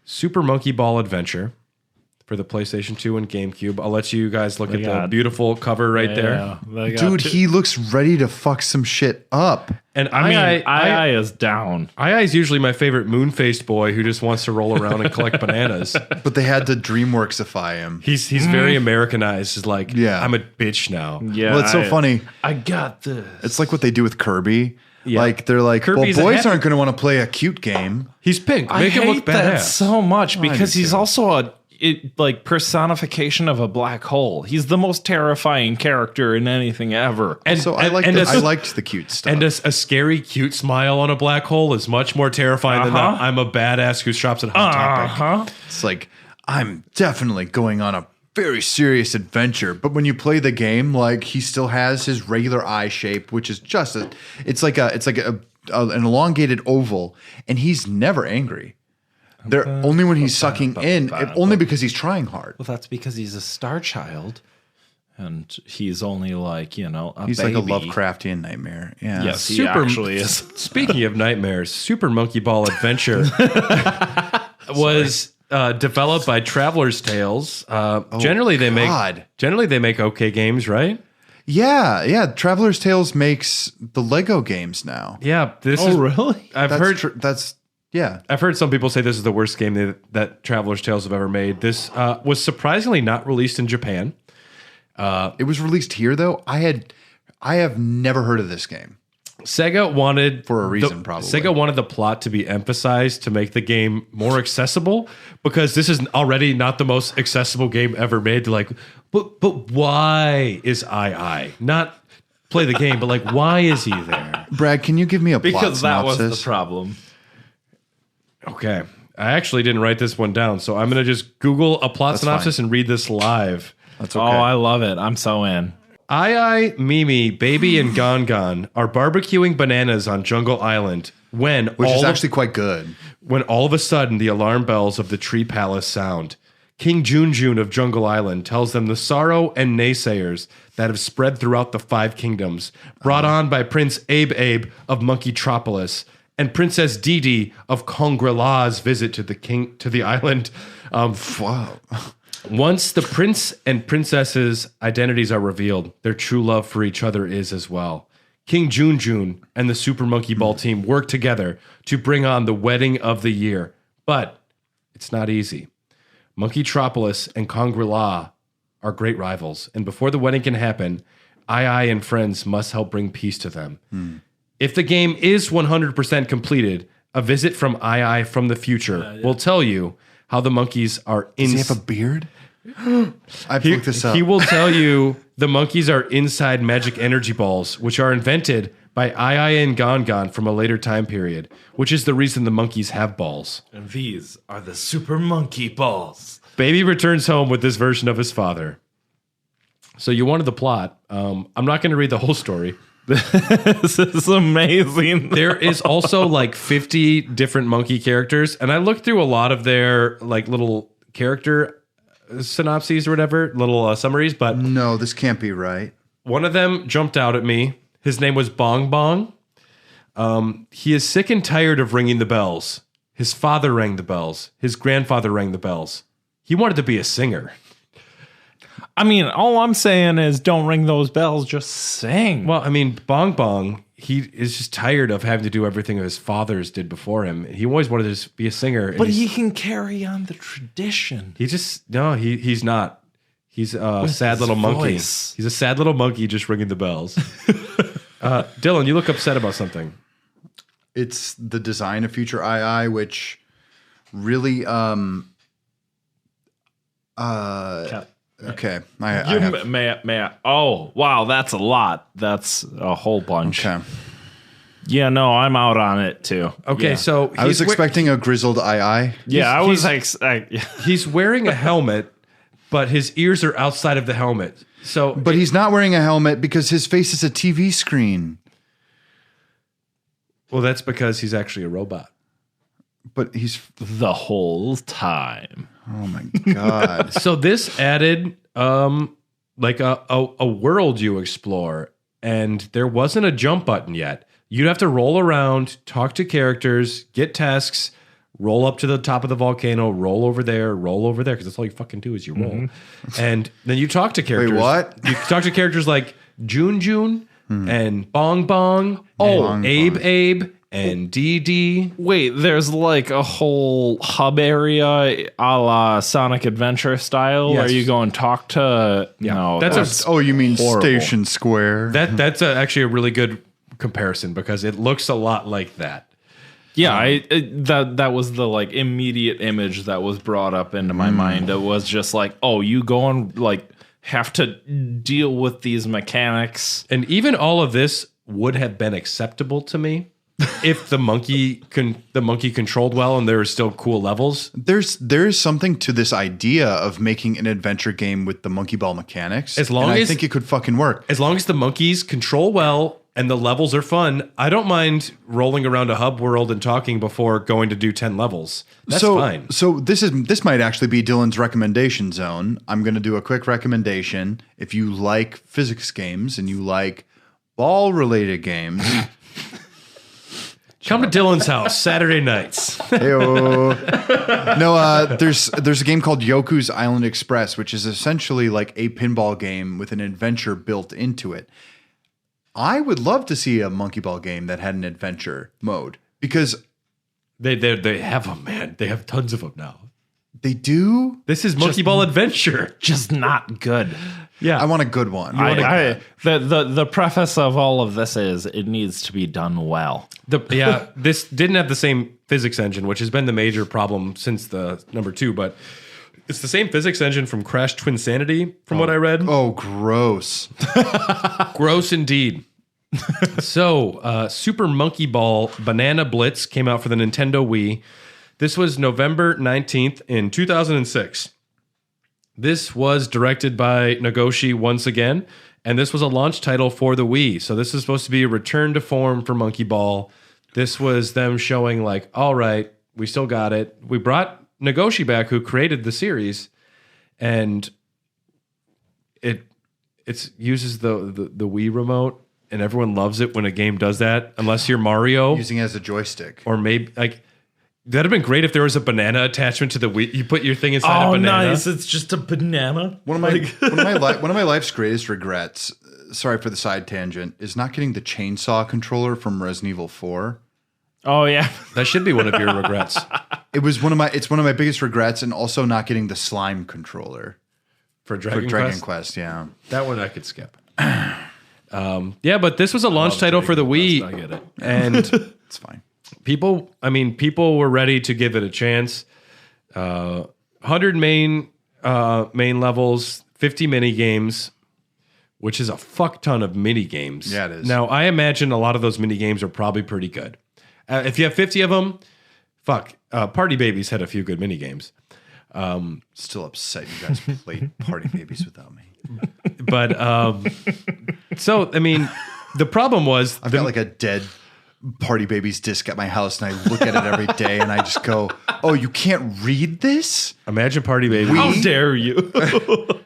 Super Monkey Ball Adventure for the PlayStation 2 and GameCube. I'll let you guys look at the beautiful cover right there. Dude, he looks ready to fuck some shit up. And I mean, II is down. II is usually my favorite moon-faced boy who just wants to roll around and collect bananas. But they had to DreamWorksify him. He's very Americanized. He's like, Yeah. I'm a bitch now. Yeah. Well, it's so funny. I got this. It's like what they do with Kirby. Yeah. Like, they're like, Kirby's a well, boys happy- aren't going to want to play a cute game. He's pink. I Make him hate look that badass. so much because do he's too. also a personification of a black hole. He's the most terrifying character in anything ever. And So I liked the cute stuff. And a scary, cute smile on a black hole is much more terrifying than that I'm a badass who shops at Hot Topic. It's like, I'm definitely going on a very serious adventure. But when you play the game, like, he still has his regular eye shape, which is just an elongated oval, and he's never angry. They're only when he's sucking in, only because he's trying hard. Well, that's because he's a star child, and he's only like, a He's baby. like a Lovecraftian nightmare. Yeah. Yes, he Super- actually is. Speaking of nightmares, Super Monkey Ball Adventure was developed by Traveler's Tales. Generally, they make okay games, right? Yeah. Traveler's Tales makes the Lego games now. Yeah. Really? I've heard some people say this is the worst game that Traveler's Tales have ever made. This was surprisingly not released in Japan. It was released here, though. I have never heard of this game. Sega wanted For a reason, probably. Sega wanted the plot to be emphasized to make the game more accessible, because this is already not the most accessible game ever made. Like, but why is I? Not play the game, but like, why is he there? Brad, can you give me a plot Because that was synopsis? the problem. Okay. I actually didn't write this one down, so I'm going to just Google a plot synopsis and read this live. That's Oh, okay. I love it. I'm so in. I, Mimi, Baby, and Gon are barbecuing bananas on Jungle Island when Which is actually quite good. when all of a sudden the alarm bells of the Tree Palace sound. King Junjun of Jungle Island tells them the sorrow and naysayers that have spread throughout the 5 kingdoms, brought on by Prince Abe of Monkeytropolis and Princess Didi of Kongre-La's visit to the island. Wow. Once the prince and princess's identities are revealed, their true love for each other is as well. King Junjun and the Super Monkey Ball team work together to bring on the wedding of the year. But it's not easy. Monkeytropolis and Kongre-La are great rivals, and before the wedding can happen, I and friends must help bring peace to them. If the game is 100% completed, a visit from I from the future will tell you how the monkeys are Does he have a beard? I've looked this up. He will tell you the monkeys are inside magic energy balls, which are invented by I and Gon from a later time period, which is the reason the monkeys have balls. And these are the Super Monkey Balls. Baby returns home with this version of his father. So you wanted the plot. I'm not going to read the whole story. This is amazing. There is also like 50 different monkey characters, and I looked through a lot of their like little character synopses or whatever, little summaries, but No, this can't be right. one of them jumped out at me. His name was Bong Bong. He is sick and tired of ringing the bells. His father rang the bells. His grandfather rang the bells. He wanted to be a singer. I mean, all I'm saying is don't ring those bells, just sing. Well, I mean, Bong Bong, he is just tired of having to do everything his fathers did before him. He always wanted to just be a singer. And but he can carry on the tradition. He's not. He's a sad his little monkey. voice. He's a sad little monkey just ringing the bells. Dylan, you look upset about something. It's the design of future II, which really okay. I have, May I? Oh, wow, that's a lot. That's a whole bunch. okay. Yeah, no, I'm out on it too. Okay, Yeah. so I was expecting a grizzled II. Yeah, I was he's wearing a helmet, but his ears are outside of the helmet. So, But he's not wearing a helmet because his face is a TV screen. well, that's because he's actually a robot. But he's the whole time. oh my god. So this added like a world you explore, and there wasn't a jump button yet. You'd have to roll around, talk to characters, get tasks, roll up to the top of the volcano, roll over there, because that's all you fucking do is you roll. And then you talk to characters. what? You talk to characters like Junjun and Bong Bong, Bong Abe, and Dee. Wait, there's like a whole hub area a la Sonic Adventure style where Yes. you go and talk to. No, That's Oh, you mean horrible. Station Square? That's actually a really good comparison because it looks a lot like that. Yeah, that was the like immediate image that was brought up into my mind. It was just like, oh, you go and like have to deal with these mechanics. And even all of this would have been acceptable to me if the monkey controlled well and there were still cool levels. There's something to this idea of making an adventure game with the monkey ball mechanics. As long and I as- think it could fucking work. As long as the monkeys control well and the levels are fun, I don't mind rolling around a hub world and talking before going to do 10 levels. That's fine. So this might actually be Dylan's recommendation zone. I'm going to do a quick recommendation. If you like physics games and you like ball related games, Come to Dylan's house Saturday nights. Heyo. No, there's a game called Yoku's Island Express, which is essentially like a pinball game with an adventure built into it. I would love to see a monkey ball game that had an adventure mode because They have them, man. They have tons of them now. They do? This is Monkey Ball Adventure. Just not good. Yeah. I want a good one. The preface of all of this is it needs to be done well. This didn't have the same physics engine, which has been the major problem since the number 2, but it's the same physics engine from Crash Twinsanity, from what I read. Oh, gross. Gross indeed. So, Super Monkey Ball Banana Blitz came out for the Nintendo Wii. This was November 19th in 2006. This was directed by Nagoshi once again, and this was a launch title for the Wii. So this is supposed to be a return to form for Monkey Ball. This was them showing like, all right, we still got it. We brought Nagoshi back, who created the series, and it uses the Wii remote, and everyone loves it when a game does that, unless you're Mario. Using it as a joystick. Or maybe like that'd have been great if there was a banana attachment to the Wii. You put your thing inside a banana. Nice. It's just a banana. One of my life's greatest regrets, sorry for the side tangent, is not getting the chainsaw controller from Resident Evil 4. Oh yeah. That should be one of your regrets. It's one of my biggest regrets, and also not getting the slime controller For Dragon Quest, yeah. That one I could skip. Yeah, but this was a launch title for the Wii. I get it. And It's fine. people were ready to give it a chance. 100 main levels, 50 mini games, which is a fuck ton of mini games. Yeah, it is. Now, I imagine a lot of those mini games are probably pretty good. If you have 50 of them, Party Babies had a few good mini games. Still upset you guys played Party Babies without me. But so I mean, the problem was I've got like a dead Party Babies disc at my house, and I look at it every day, and I just go, "Oh, you can't read this? Imagine Party Babies. How dare you?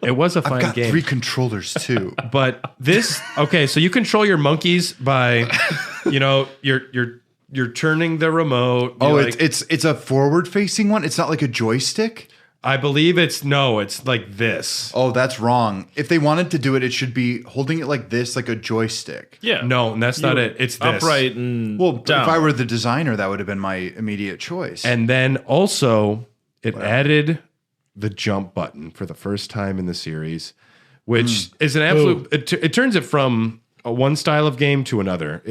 It was a I've fine got game. 3 controllers too." But this, okay, so you control your monkeys by, you're turning the remote. Oh, You're it's a forward facing one. It's not like a joystick. I believe it's like this. Oh, that's wrong. If they wanted to do it, it should be holding it like this, like a joystick. Yeah. No, and that's not it. It's this. Upright and Well, down. if I were the designer, that would have been my immediate choice. And then also, it added the jump button for the first time in the series, which is an absolute. It turns it from one style of game to another.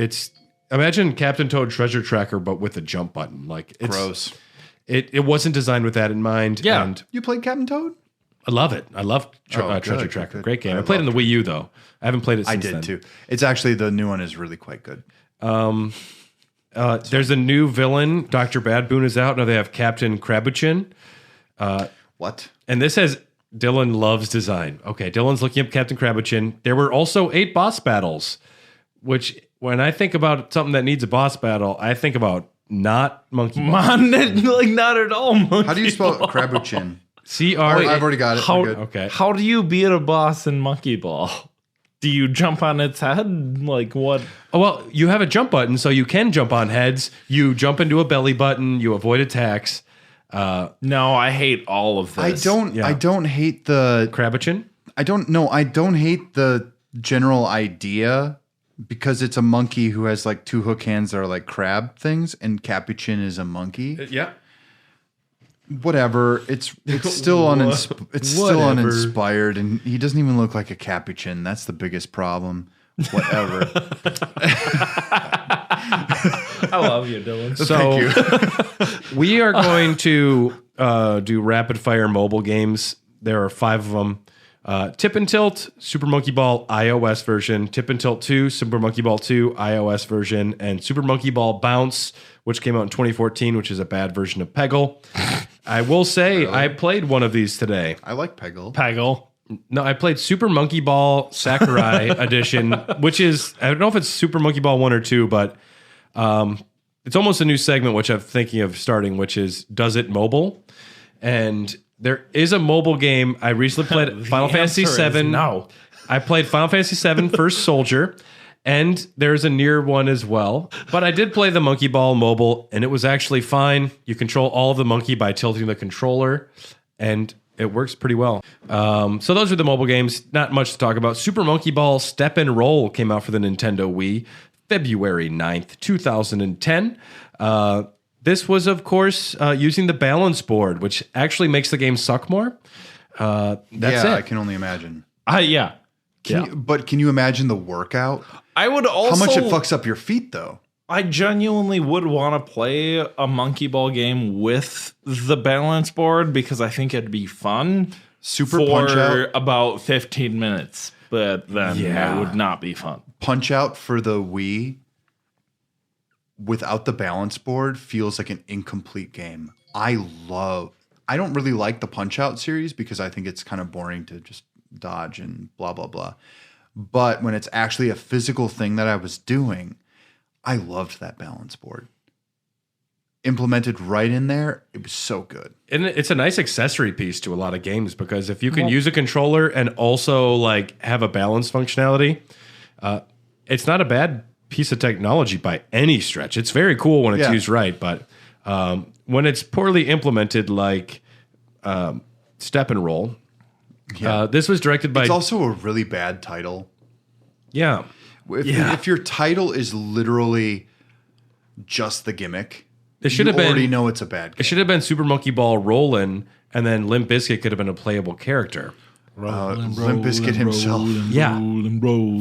Imagine Captain Toad Treasure Tracker, but with a jump button. Like it's gross. It wasn't designed with that in mind. Yeah. And You played Captain Toad? I love it. I love Treasure good, Tracker. good. Great game. I I played it on the loved Wii U though. I haven't played it since I did then. too. It's actually, the new one is really quite good. There's a new villain. Dr. Bad Boon is out. Now they have Captain Krabuchin. What? And this has Dylan loves design. Okay, Dylan's looking up Captain Krabuchin. There were also 8 boss battles, which when I think about something that needs a boss battle, I think about not Monkey Ball. like not at all. Monkey How do you spell Ball. Krabuchin? C-R. I've already got it. How, We're good. Okay. How do you beat a boss in Monkey Ball? Do you jump on its head? Like what? Oh, well, you have a jump button, so you can jump on heads. You jump into a belly button. You avoid attacks. No, I hate all of this. I don't hate the Krabuchin? I don't hate the general idea, because it's a monkey who has like 2 hook hands that are like crab things, and Capuchin is a monkey. Yeah. Whatever. It's still uninspired, and he doesn't even look like a Capuchin. That's the biggest problem. Whatever. I love you, Dylan. So we are going to do rapid fire mobile games. There are 5 of them. Tip and Tilt, Super Monkey Ball iOS version, Tip and Tilt 2, Super Monkey Ball 2 iOS version, and Super Monkey Ball Bounce, which came out in 2014, which is a bad version of Peggle. I will say I played one of these today. I like Peggle. Peggle. No, I played Super Monkey Ball Sakurai edition, which is, I don't know if it's Super Monkey Ball 1 or 2, but it's almost a new segment, which I'm thinking of starting, which is Does It Mobile? And there is a mobile game. I recently played Final Fantasy VII. No. I played Final Fantasy VII First Soldier, and there's a near one as well. But I did play the Monkey Ball mobile, and it was actually fine. You control all of the monkey by tilting the controller, and it works pretty well. So those are the mobile games. Not much to talk about. Super Monkey Ball Step and Roll came out for the Nintendo Wii February 9th, 2010. This was, of course, using the balance board, which actually makes the game suck more. That's it. I can only imagine. Yeah. But can you imagine the workout? I would also. How much it fucks up your feet, though? I genuinely would want to play a monkey ball game with the balance board because I think it'd be fun. Super for Punch Out. About 15 minutes, but then it would not be fun. Punch Out for the Wii without the balance board feels like an incomplete game. I don't really like the Punch Out series because I think it's kind of boring to just dodge and blah, blah, blah. But when it's actually a physical thing that I was doing, I loved that balance board. Implemented right in there, it was so good. And it's a nice accessory piece to a lot of games because if you can use a controller and also like have a balance functionality, it's not a bad piece of technology by any stretch. It's very cool when it's used right, but when it's poorly implemented, like step and roll. This was directed by. It's also a really bad title. Yeah. If your title is literally just the gimmick, it should have been. Already know it's a bad game. It should have been Super Monkey Ball Rollin', and then Limp Bizkit could have been a playable character. Limp Bizkit himself.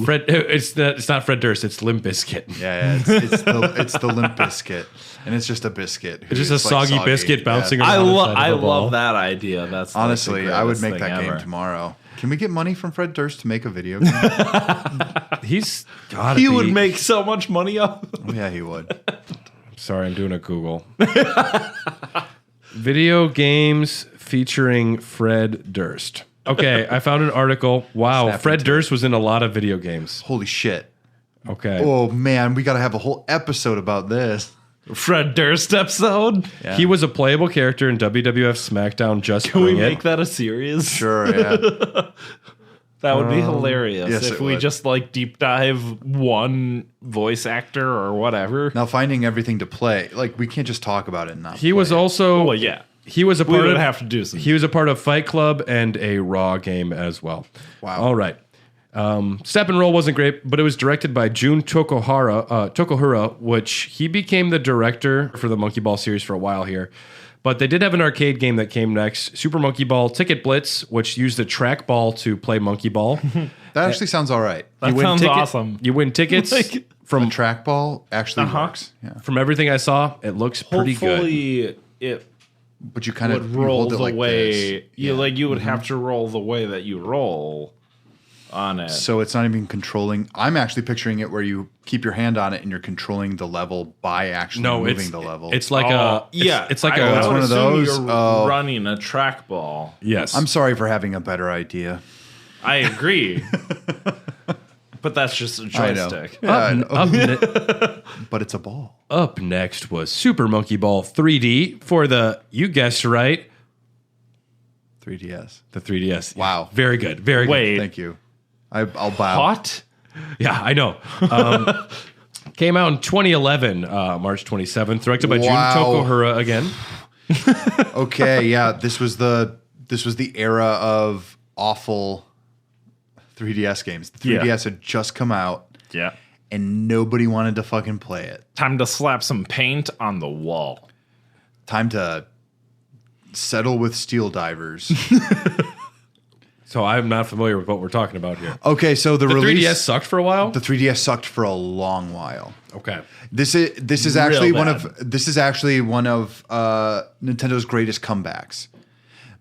Fred. It's not Fred Durst. It's Limp Bizkit. Yeah, it's the Limp Bizkit, and it's just a biscuit. It's just a soggy biscuit bouncing around. I love that idea. That's honestly, I would make that ever. game tomorrow. Can we get money from Fred Durst to make a video game? He's gotta He would make so much money off. Yeah, he would. Sorry, I'm doing a Google. Video games featuring Fred Durst. Okay, I found an article. Wow, Fred Durst was in a lot of video games. Holy shit. Okay. Oh, man, we got to have a whole episode about this. Fred Durst episode. Yeah. He was a playable character in WWF SmackDown. Can we make that a series? Sure, yeah. That would be hilarious yes, if we just like deep dive one voice actor or whatever. Now, finding everything to play, like we can't just talk about it and not He was also. Well, yeah. He was a part We would of. have to do some. He was a part of Fight Club and a Raw game as well. Wow. All right. Step and Roll wasn't great, but it was directed by Jun Tokuhara, which he became the director for the Monkey Ball series for a while here. But they did have an arcade game that came next, Super Monkey Ball Ticket Blitz, which used a trackball to play Monkey Ball. That actually sounds all right. That sounds awesome. You win tickets From trackball actually works. Yeah. From everything I saw, it looks pretty good. Hopefully, it But you kind would of roll hold it the like way this. you would have to roll the way that you roll on it. So it's not even controlling. I'm actually picturing it where you keep your hand on it and you're controlling the level by actually moving the level. It's like it's like I it's would one of assume those. You're Oh. running a trackball. yes. I'm sorry for having a better idea. I agree, but that's just a I know. joystick. Yeah, I know. Up But it's a ball. Up next was Super Monkey Ball 3D for the, you guessed right, 3DS. the 3DS. Wow. Very good. Very Wait. Thank you. I'll bow. What? good. Yeah, I know. Came out in 2011, March 27th, directed by Jun Wow. Tokuhara again. Okay, yeah. This was the era of awful 3DS games. The 3DS had just come out Yeah. and nobody wanted to fucking play it. Time to slap some paint on the wall. Time to settle with steel divers. So I'm not familiar with what we're talking about here. Okay, so the The release 3DS sucked for a while? the 3DS sucked for a long while. Okay. This is actually one bad. of Nintendo's greatest comebacks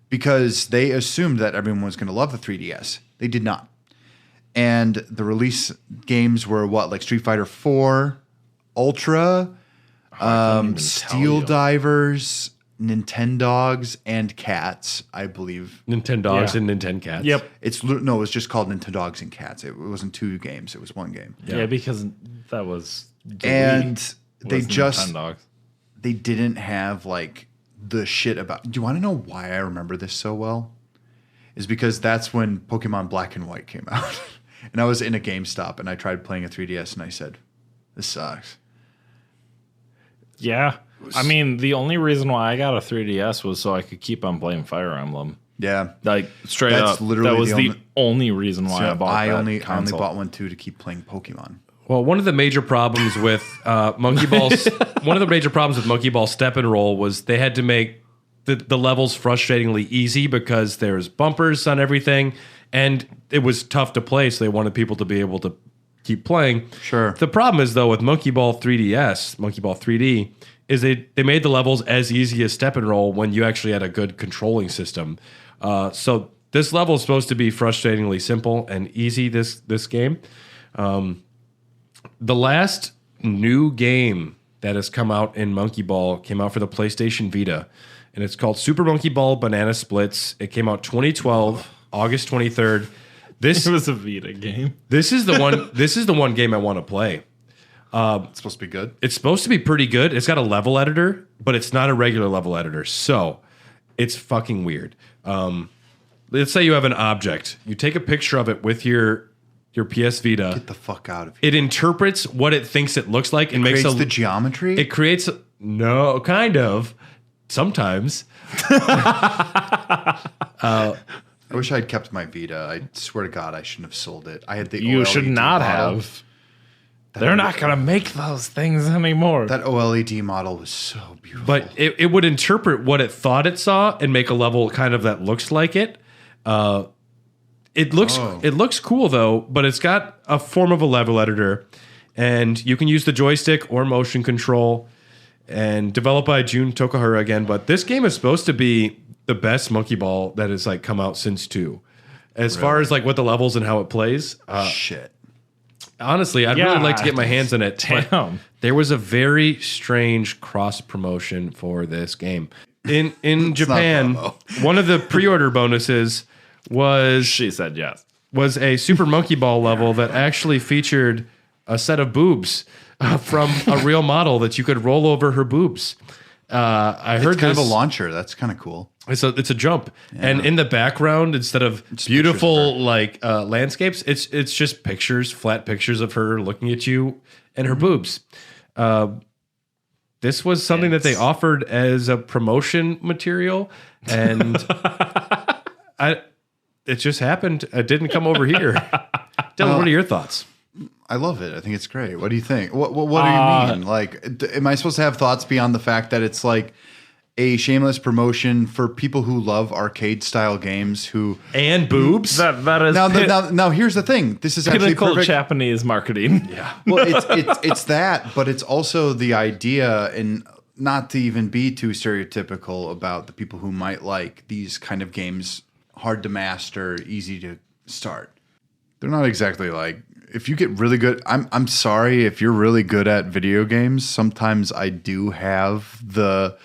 because they assumed that everyone was going to love the 3DS. They did not. And the release games were like Street Fighter 4, Ultra, Steel Divers, Nintendogs, and Cats, I believe. Nintendogs Yeah. and Nintendo-Cats. Yep. It was just called Nintendogs and Cats. It wasn't two games. It was one game. Yeah, because that was the And Wii they was just Nintendogs. they didn't have like the shit about. Do you want to know why I remember this so well? Is because that's when Pokemon Black and White came out. And I was in a GameStop and I tried playing a 3DS and I said, "This sucks." Yeah. I mean, the only reason why I got a 3DS was so I could keep on playing Fire Emblem. Yeah. Like straight That's up, literally that was the the only- only reason why I bought I that only console. bought one too to keep playing Pokemon. Well, one of the major problems with Monkey Ball's one of the major problems with Monkey Ball Step and Roll was they had to make the levels frustratingly easy because there's bumpers on everything, and it was tough to play. So they wanted people to be able to keep playing. Sure. The problem is though with Monkey Ball 3DS, Monkey Ball 3D, is they made the levels as easy as Step and Roll when you actually had a good controlling system. So this level is supposed to be frustratingly simple and easy. This game. The last new game that has come out in Monkey Ball came out for the PlayStation Vita, and it's called Super Monkey Ball Banana Splits. It came out 2012, August 23rd. It was a Vita game. This is the one. This is the one game I want to play. It's supposed to be good. It's supposed to be pretty good. It's got a level editor, but it's not a regular level editor, so it's fucking weird. Let's say you have an object. You take a picture of it with your PS Vita. Get the fuck out of here. It interprets what it thinks it looks like and makes Creates the geometry? It creates no kind of sometimes. I wish I'd kept my Vita. I swear to God, I shouldn't have sold it. I had the You OLED should not model. have. They're not going to make those things anymore. That OLED model was so beautiful. But it would interpret what it thought it saw and make a level kind of that looks like it. It looks cool though, but it's got a form of a level editor, and you can use the joystick or motion control. And developed by Jun Tokuhara again, but this game is supposed to be the best Monkey Ball that has like come out since 2. As far as like what the levels and how it plays, shit. honestly, I'd really like to get my hands on it. but Damn. There was a very strange cross promotion for this game in Japan. One of the pre-order bonuses was She said yes. was a Super Monkey Ball level that actually featured a set of boobs from a real model that you could roll over her boobs. I heard It's kind this, of a launcher. That's kind of cool. it's a jump, and in the background, instead of beautiful like landscapes, it's just pictures, flat pictures of her looking at you and her boobs. This was something that they offered as a promotion material, and it just happened. It didn't come over here. Dylan, what are your thoughts? I love it. I think it's great. What do you think? What do you mean? Like, am I supposed to have thoughts beyond the fact that it's like a shameless promotion for people who love arcade style games who And boobs? That is now here's the thing. This is actually pinnacle perfect. Japanese marketing. Yeah. Well, it's that, but it's also the idea, and not to even be too stereotypical about the people who might like these kind of games, hard to master, easy to start. They're not exactly like, if you get really good, I'm sorry, if you're really good at video games, sometimes I do have the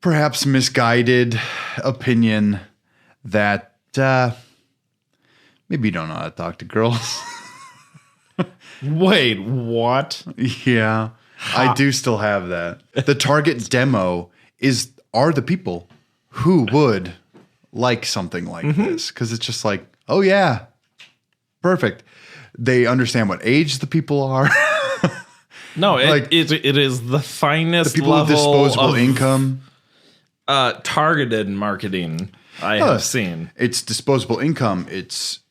perhaps misguided opinion that maybe you don't know how to talk to girls. Wait, what? Yeah, I do still have that. The target demo are the people who would like something like this, because it's just like, oh yeah, perfect. They understand what age the people are. No, Like, it is the finest The people with level disposable of income. targeted marketing I have seen. It's disposable income. It's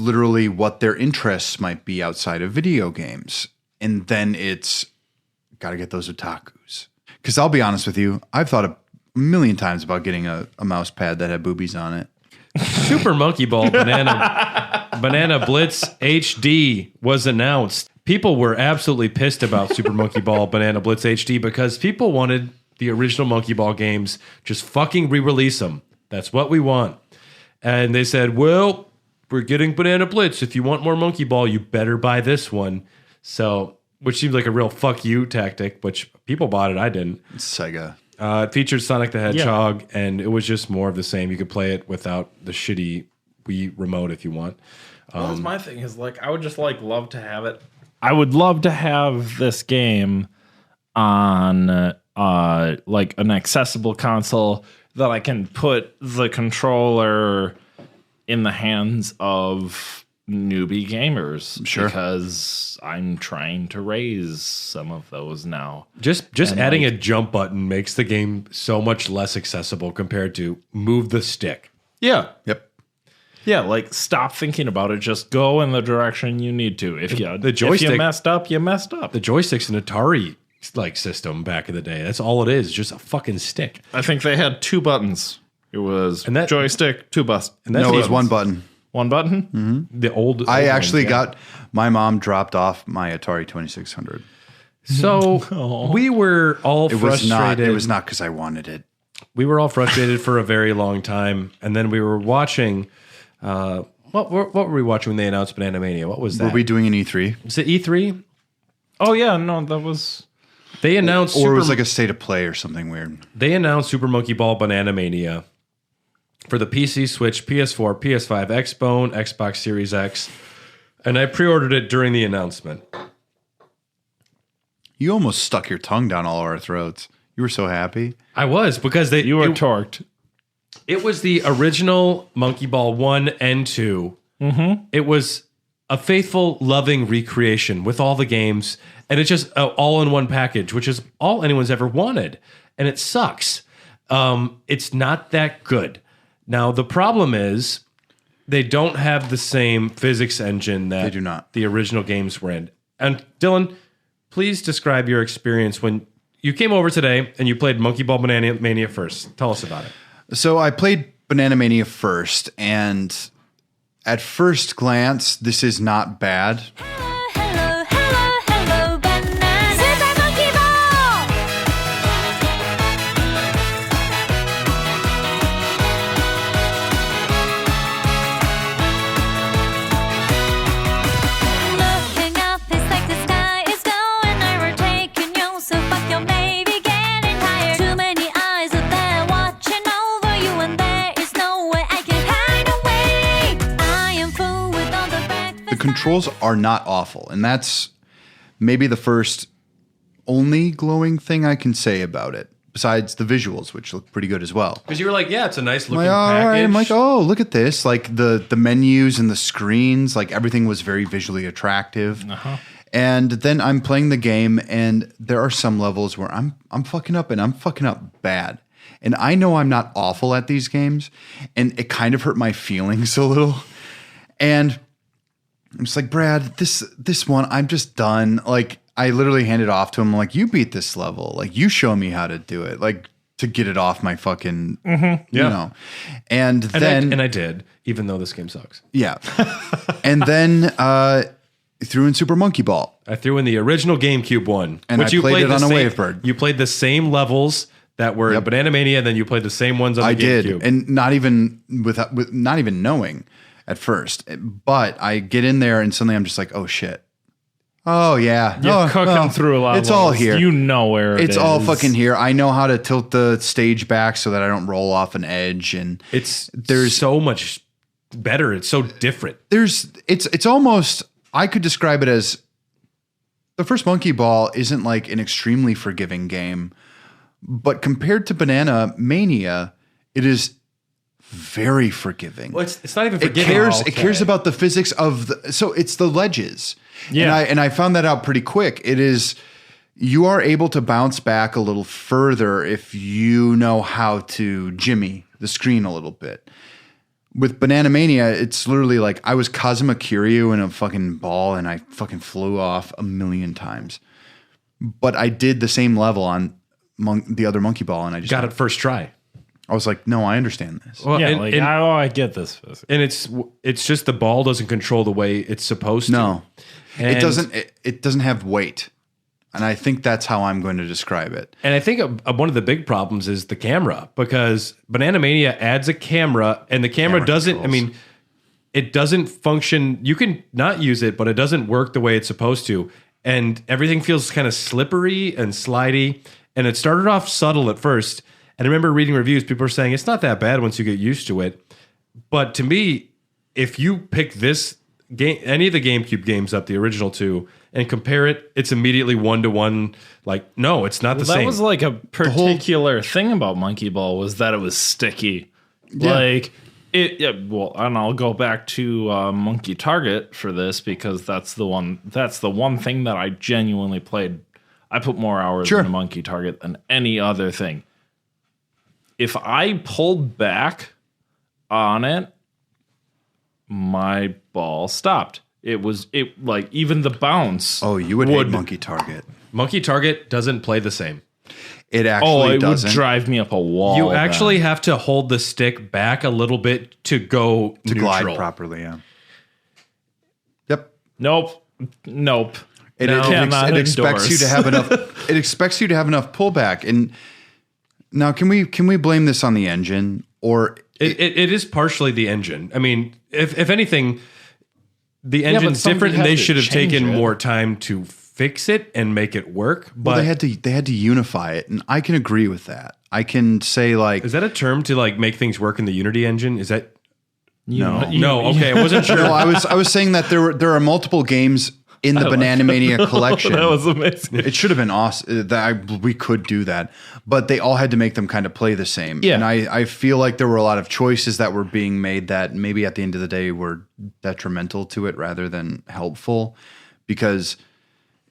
literally what their interests might be outside of video games. And then it's got to get those otakus. Because I'll be honest with you, I've thought a million times about getting a mouse pad that had boobies on it. Super Monkey Ball Banana Blitz HD was announced. People were absolutely pissed about Super Monkey Ball Banana Blitz HD because people wanted the original Monkey Ball games, just fucking re-release them. That's what we want. And they said, well, we're getting Banana Blitz. If you want more Monkey Ball, you better buy this one. So, which seemed like a real fuck you tactic, which people bought it. I didn't. It's Sega. It featured Sonic the Hedgehog, and it was just more of the same. You could play it without the shitty Wii remote if you want. Well, my thing is, like, I would just love to have it. I would love to have this game on like an accessible console that I can put the controller in the hands of newbie gamers. Sure. Because I'm trying to raise some of those now. Just adding a jump button makes the game so much less accessible compared to move the stick. Yeah. Yep. Yeah, like stop thinking about it. Just go in the direction you need to. If you if you messed up, you messed up. The joystick's an Atari like system back in the day. That's all it is, just a fucking stick. I think they had 2 buttons. It was joystick, 2 buttons. No, it was 1 button. 1 button? Mm-hmm. The old I actually got my mom dropped off my Atari 2600. So we were all frustrated. It was not because I wanted it. We were all frustrated for a very long time, and then we were watching. What were we watching when they announced Banana Mania? What was that? Were we doing an E3? Was it E3? Oh yeah, no, that was. They announced, or it was like a state of play or something weird. They announced Super Monkey Ball Banana Mania for the PC, Switch, PS4, PS5, Xbone, Xbox Series X, and I pre-ordered it during the announcement. You almost stuck your tongue down all our throats. You were so happy. I was, because you were torqued. It was the original Monkey Ball 1 and 2. Mm-hmm. It was a faithful, loving recreation with all the games, and it's just all in one package, which is all anyone's ever wanted. And it sucks. It's not that good. Now, the problem is they don't have the same physics engine that they do not. The original games were in. And Dylan, please describe your experience when you came over today and you played Monkey Ball Banana Mania first. Tell us about it. So I played Banana Mania first, and at first glance, this is not bad. Hello, banana. Super Monkey Ball! Looking up, it's like the sky is going overtaking you, so fuck your baby getting tired. Too many eyes are there watching over you, and there is no way I can hide away. I am full with all the breakfast. The controls are not awful, and that's maybe the first only glowing thing I can say about it, besides the visuals, which look pretty good as well. Because you were like, yeah, it's a nice looking All package. right, I'm like, oh, look at this. Like the menus and the screens, like everything was very visually attractive. Uh-huh. And then I'm playing the game, and there are some levels where I'm fucking up, and I'm fucking up bad. And I know I'm not awful at these games, and it kind of hurt my feelings a little. And I'm just like, Brad, this one, I'm just done. Like, I literally handed it off to him. I'm like, you beat this level. Like, you show me how to do it. Like, to get it off my fucking, you know. And then... I did, even though this game sucks. Yeah. And then threw in Super Monkey Ball. I threw in the original GameCube one. And which I you played it the on a same- Wavebird. You played the same levels that were in Banana Mania, and then you played the same ones on the I GameCube. did. And not even with not even knowing at first. But I get in there, and suddenly I'm just like, oh, shit. Oh, yeah. You're cooking through levels. It's all here. You know where it's all fucking here. I know how to tilt the stage back so that I don't roll off an edge. And there's so much better. It's so different. It's almost, I could describe it as the first Monkey Ball isn't like an extremely forgiving game, but compared to Banana Mania, it is very forgiving. Well, it's not even forgiving. It cares about the physics of so it's the ledges. Yeah. And I found that out pretty quick. It is, you are able to bounce back a little further if you know how to jimmy the screen a little bit. With Banana Mania, it's literally like I was Kazuma Kiryu in a fucking ball, and I fucking flew off a million times. But I did the same level on the other Monkey Ball, and I just got it first try. I was like, no, I understand this. Well, Yeah, I get this. And it's just the ball doesn't control the way it's supposed to. No, And it doesn't. It doesn't have weight, and I think that's how I'm going to describe it. And I think one of the big problems is the camera, because Banana Mania adds a camera, and the camera doesn't. controls. I mean, it doesn't function. You can not use it, but it doesn't work the way it's supposed to, and everything feels kind of slippery and slidey. And it started off subtle at first. And I remember reading reviews, people were saying it's not that bad once you get used to it. But to me, if you pick this game, any of the GameCube games up, the original two, and compare it, it's immediately 1-to-1. Like, no, it's not the same. That was like a particular thing about Monkey Ball, was that it was sticky. Like well, and I'll go back to Monkey Target for this, because that's the one thing that I genuinely played. I put more hours into Monkey Target than any other thing. If I pulled back on it, my ball stopped. It like even the bounce. Oh, you would hate Monkey Target. Monkey Target doesn't play the same. It actually doesn't. Would drive me up a wall. You actually have to hold the stick back a little bit to go to neutral. glide properly. Yeah. Yep. Nope. It expects you to have enough. It expects you to have enough pullback. And now, can we blame this on the engine, or it is partially the engine? I mean, if anything, the engine's different, and they should have taken more time to fix it and make it work. But they had to unify it, and I can agree with that. I can say, like, is that a term to like make things work in the Unity engine? Is that no? Okay, I wasn't sure. No, I was saying that there are multiple games in the Banana Mania collection. That was amazing. It should have been awesome. We could do that, but they all had to make them kind of play the same. Yeah. And I feel like there were a lot of choices that were being made that maybe at the end of the day were detrimental to it rather than helpful, because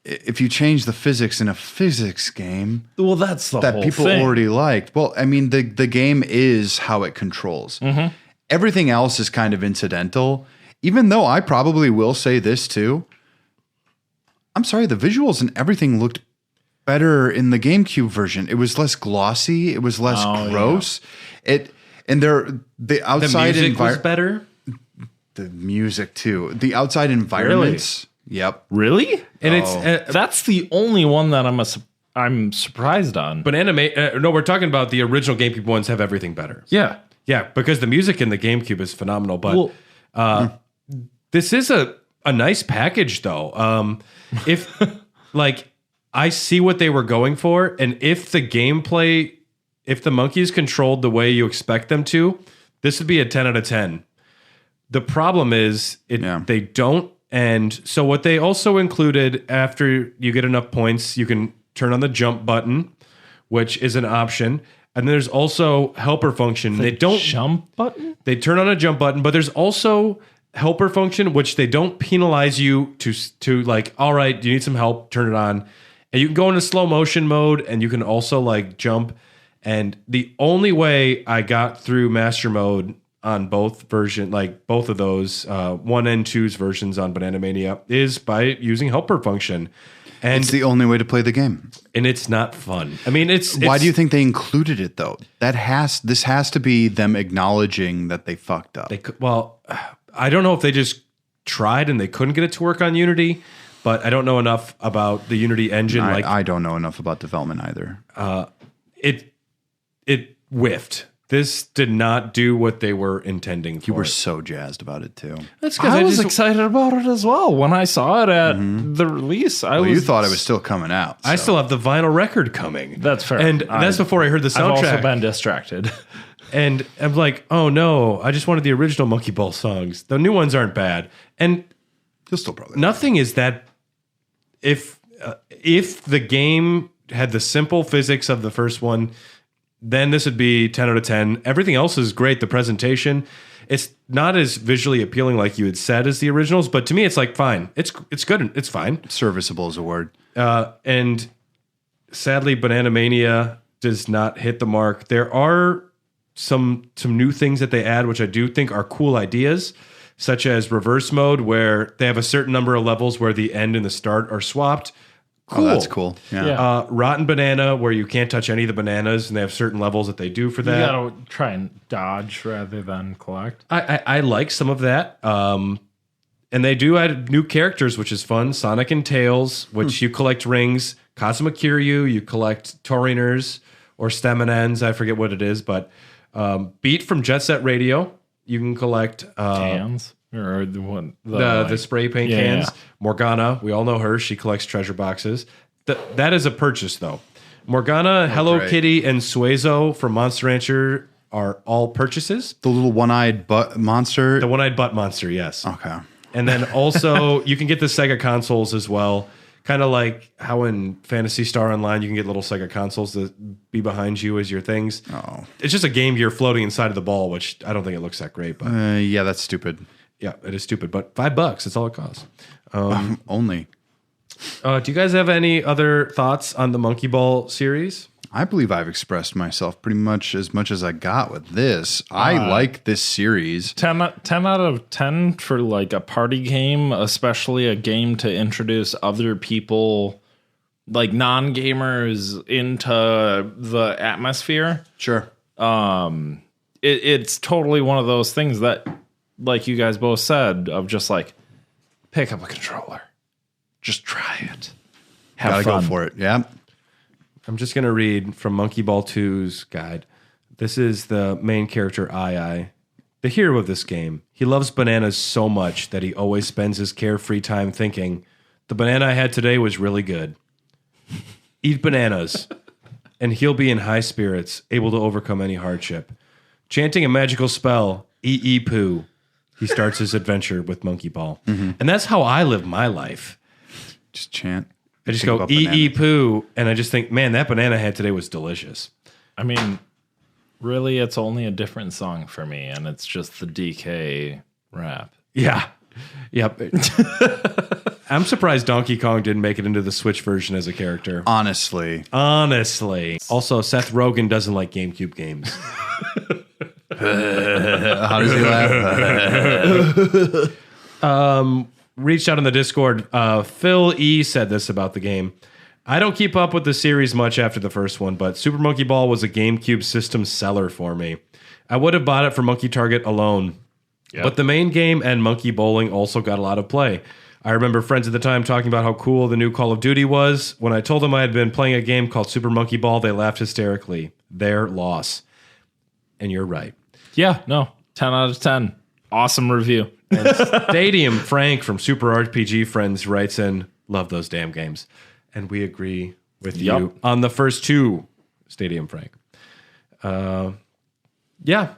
if you change the physics in a physics game, Well, that's the that whole people thing. already liked. Well, I mean, the game is how it controls. Mm-hmm. Everything else is kind of incidental, even though I probably will say this too. I'm sorry, the visuals and everything looked better in the GameCube version. It was less glossy. It was less gross. The outside the music was better. The music too. The outside environments. Yep. Really? And That's the only one that I'm surprised on. but no, we're talking about the original GameCube ones have everything better. yeah. Yeah, because the music in the GameCube is phenomenal. But this is a nice package, though. If like I see what they were going for, and if the gameplay, if the monkeys controlled the way you expect them to, this would be a 10 out of 10. The problem is they don't. And so what they also included, after you get enough points, you can turn on the jump button, which is an option. And there's also helper function. They don't Jump button? They turn on a jump button, but there's also helper function, which they don't penalize you to like, all right, do you need some help? Turn it on. And you can go into slow motion mode, and you can also like jump. And the only way I got through master mode on both of those 1 and 2's versions on Banana Mania is by using helper function. And It's the only way to play the game. and it's not fun. I mean, Why do you think they included it though? This has to be them acknowledging that they fucked up. I don't know if they just tried and they couldn't get it to work on Unity, but I don't know enough about the Unity engine. I don't know enough about development either. It whiffed. This did not do what they were intending for. You were so jazzed about it too. That's because I was excited about it as well when I saw it at the release. You thought it was still coming out. I so. still have the vinyl record coming. That's fair. And that's before I heard the soundtrack. I've also been distracted. And I'm like, oh no, I just wanted the original Monkey Ball songs. The new ones aren't bad. And You'll still probably nothing is that. If the game had the simple physics of the first one, then this would be 10 out of 10. Everything else is great. The presentation, it's not as visually appealing like you had said as the originals, but to me, it's like fine. It's good. It's fine. serviceable is a word. And sadly, Banana Mania does not hit the mark. There are some new things that they add, which I do think are cool ideas, such as reverse mode, where they have a certain number of levels where the end and the start are swapped. Cool. Oh, that's cool. Yeah. Rotten Banana, where you can't touch any of the bananas, and they have certain levels that they do for You that. gotta try and dodge rather than collect. I like some of that. And they do add new characters, which is fun. Sonic and Tails, which you collect rings. Kazuma Kiryu, you collect Tauriners or Staminens. I forget what it is, but Beat from Jet Set Radio, you can collect Cans or the one the spray paint cans. Yeah. Morgana, we all know her. She collects treasure boxes. That is a purchase, though. Morgana, Hello great. Kitty, and Suezo from Monster Rancher are all purchases. The little one-eyed butt monster. The one-eyed butt monster, yes. Okay. And then also, you can get the Sega consoles as well. Kind of like how in Phantasy Star Online, you can get little Sega consoles that be behind you as your things. Oh. It's just a Game Gear floating inside of the ball, which I don't think it looks that great. But Yeah, that's stupid. yeah, it is stupid. But $5, that's all it costs. Only. Do you guys have any other thoughts on the Monkey Ball series? I believe I've expressed myself pretty much as I got with this. I like this series. 10 out of 10 for like a party game, especially a game to introduce other people, like non-gamers, into the atmosphere. Sure. It's totally one of those things that, like you guys both said, of just like, pick up a controller. Just try it. Have Gotta fun. go for it. Yeah. I'm just going to read from Monkey Ball 2's guide. This is the main character, I, the hero of this game. He loves bananas so much that he always spends his carefree time thinking, the banana I had today was really good. Eat bananas, and he'll be in high spirits, able to overcome any hardship. Chanting a magical spell, poo, he starts his adventure with Monkey Ball. And that's how I live my life. Just chant. I just Think go, about bananas. poo, and I just think, man, that banana I had today was delicious. I mean, really, it's only a different song for me, and it's just the DK rap. Yeah. Yep. I'm surprised Donkey Kong didn't make it into the Switch version as a character. Honestly. Also, Seth Rogen doesn't like GameCube games. How does he laugh? Reached out in the Discord. Phil E said this about the game. I don't keep up with the series much after the first one, but Super Monkey Ball was a GameCube system seller for me. I would have bought it for Monkey Target alone. But the main game and Monkey Bowling also got a lot of play. I remember friends at the time talking about how cool the new Call of Duty was. When I told them I had been playing a game called Super Monkey Ball, they laughed hysterically. Their loss. And you're right. Yeah, no, 10 out of 10. Awesome review. Stadium Frank from Super RPG Friends writes in, love those damn games. And we agree with you on the first two, Stadium Frank. Yeah.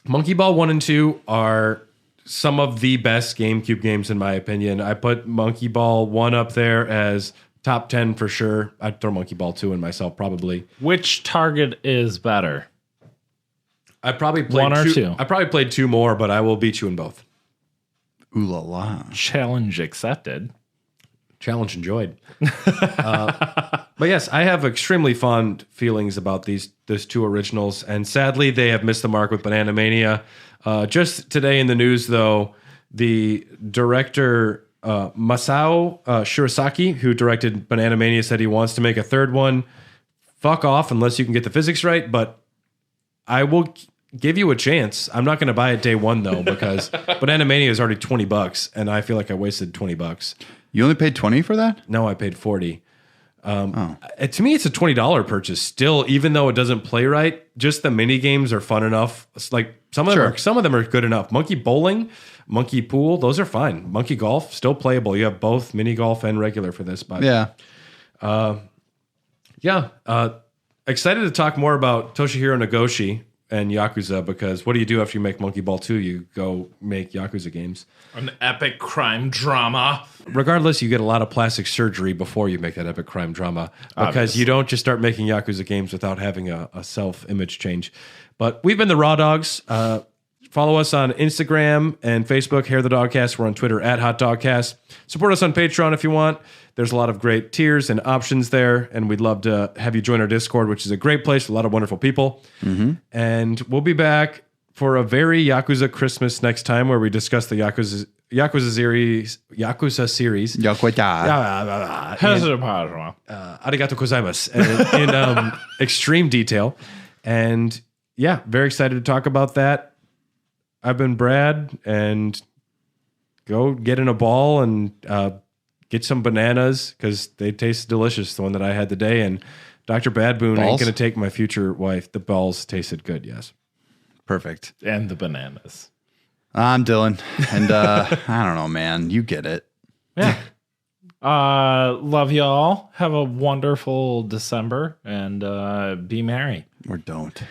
Monkey Ball 1 and 2 are some of the best GameCube games in my opinion. I put Monkey Ball 1 up there as top 10 for sure. I'd throw Monkey Ball 2 in myself probably. Which target is better? I probably played One or two? I probably played two more, but I will beat you in both. Ooh la la. Challenge accepted. Challenge enjoyed. But yes, I have extremely fond feelings about these two originals, and sadly, they have missed the mark with Banana Mania. Just today in the news, though, the director Masao Shirasaki, who directed Banana Mania, said he wants to make a third one. Fuck off unless you can get the physics right, but I will give you a chance. I'm not going to buy it day one, though, because Banana Mania is already $20, and I feel like I wasted $20. You only paid 20 for that? No, I paid 40. To me, it's a $20 purchase still, even though it doesn't play right. Just the mini games are fun enough. It's like some of them are good enough. Monkey Bowling, Monkey Pool, those are fine. Monkey Golf, still playable. You have both mini golf and regular for this. But excited to talk more about Toshihiro Nagoshi and Yakuza, because what do you do after you make Monkey Ball 2? You go make Yakuza games. An epic crime drama. Regardless, you get a lot of plastic surgery before you make that epic crime drama, because Obviously. you don't just start making Yakuza games without having a self-image change. But we've been the Raw Dogs. Follow us on Instagram and Facebook, Hair the Dogcast. We're on Twitter at Hot Dogcast. Support us on Patreon if you want. There's a lot of great tiers and options there, and we'd love to have you join our Discord, which is a great place with a lot of wonderful people. And we'll be back for a very Yakuza Christmas next time, where we discuss the Yakuza series. Arigato gozaimasu in extreme detail. And yeah, very excited to talk about that. I've been Brad, and go get in a ball and get some bananas, because they taste delicious, the one that I had today. And Dr. Bad Boon ain't going to take my future wife. The balls tasted good, yes. Perfect. And the bananas. I'm Dylan, and I don't know, man. You get it. Yeah. Love y'all. Have a wonderful December, and be merry. Or don't.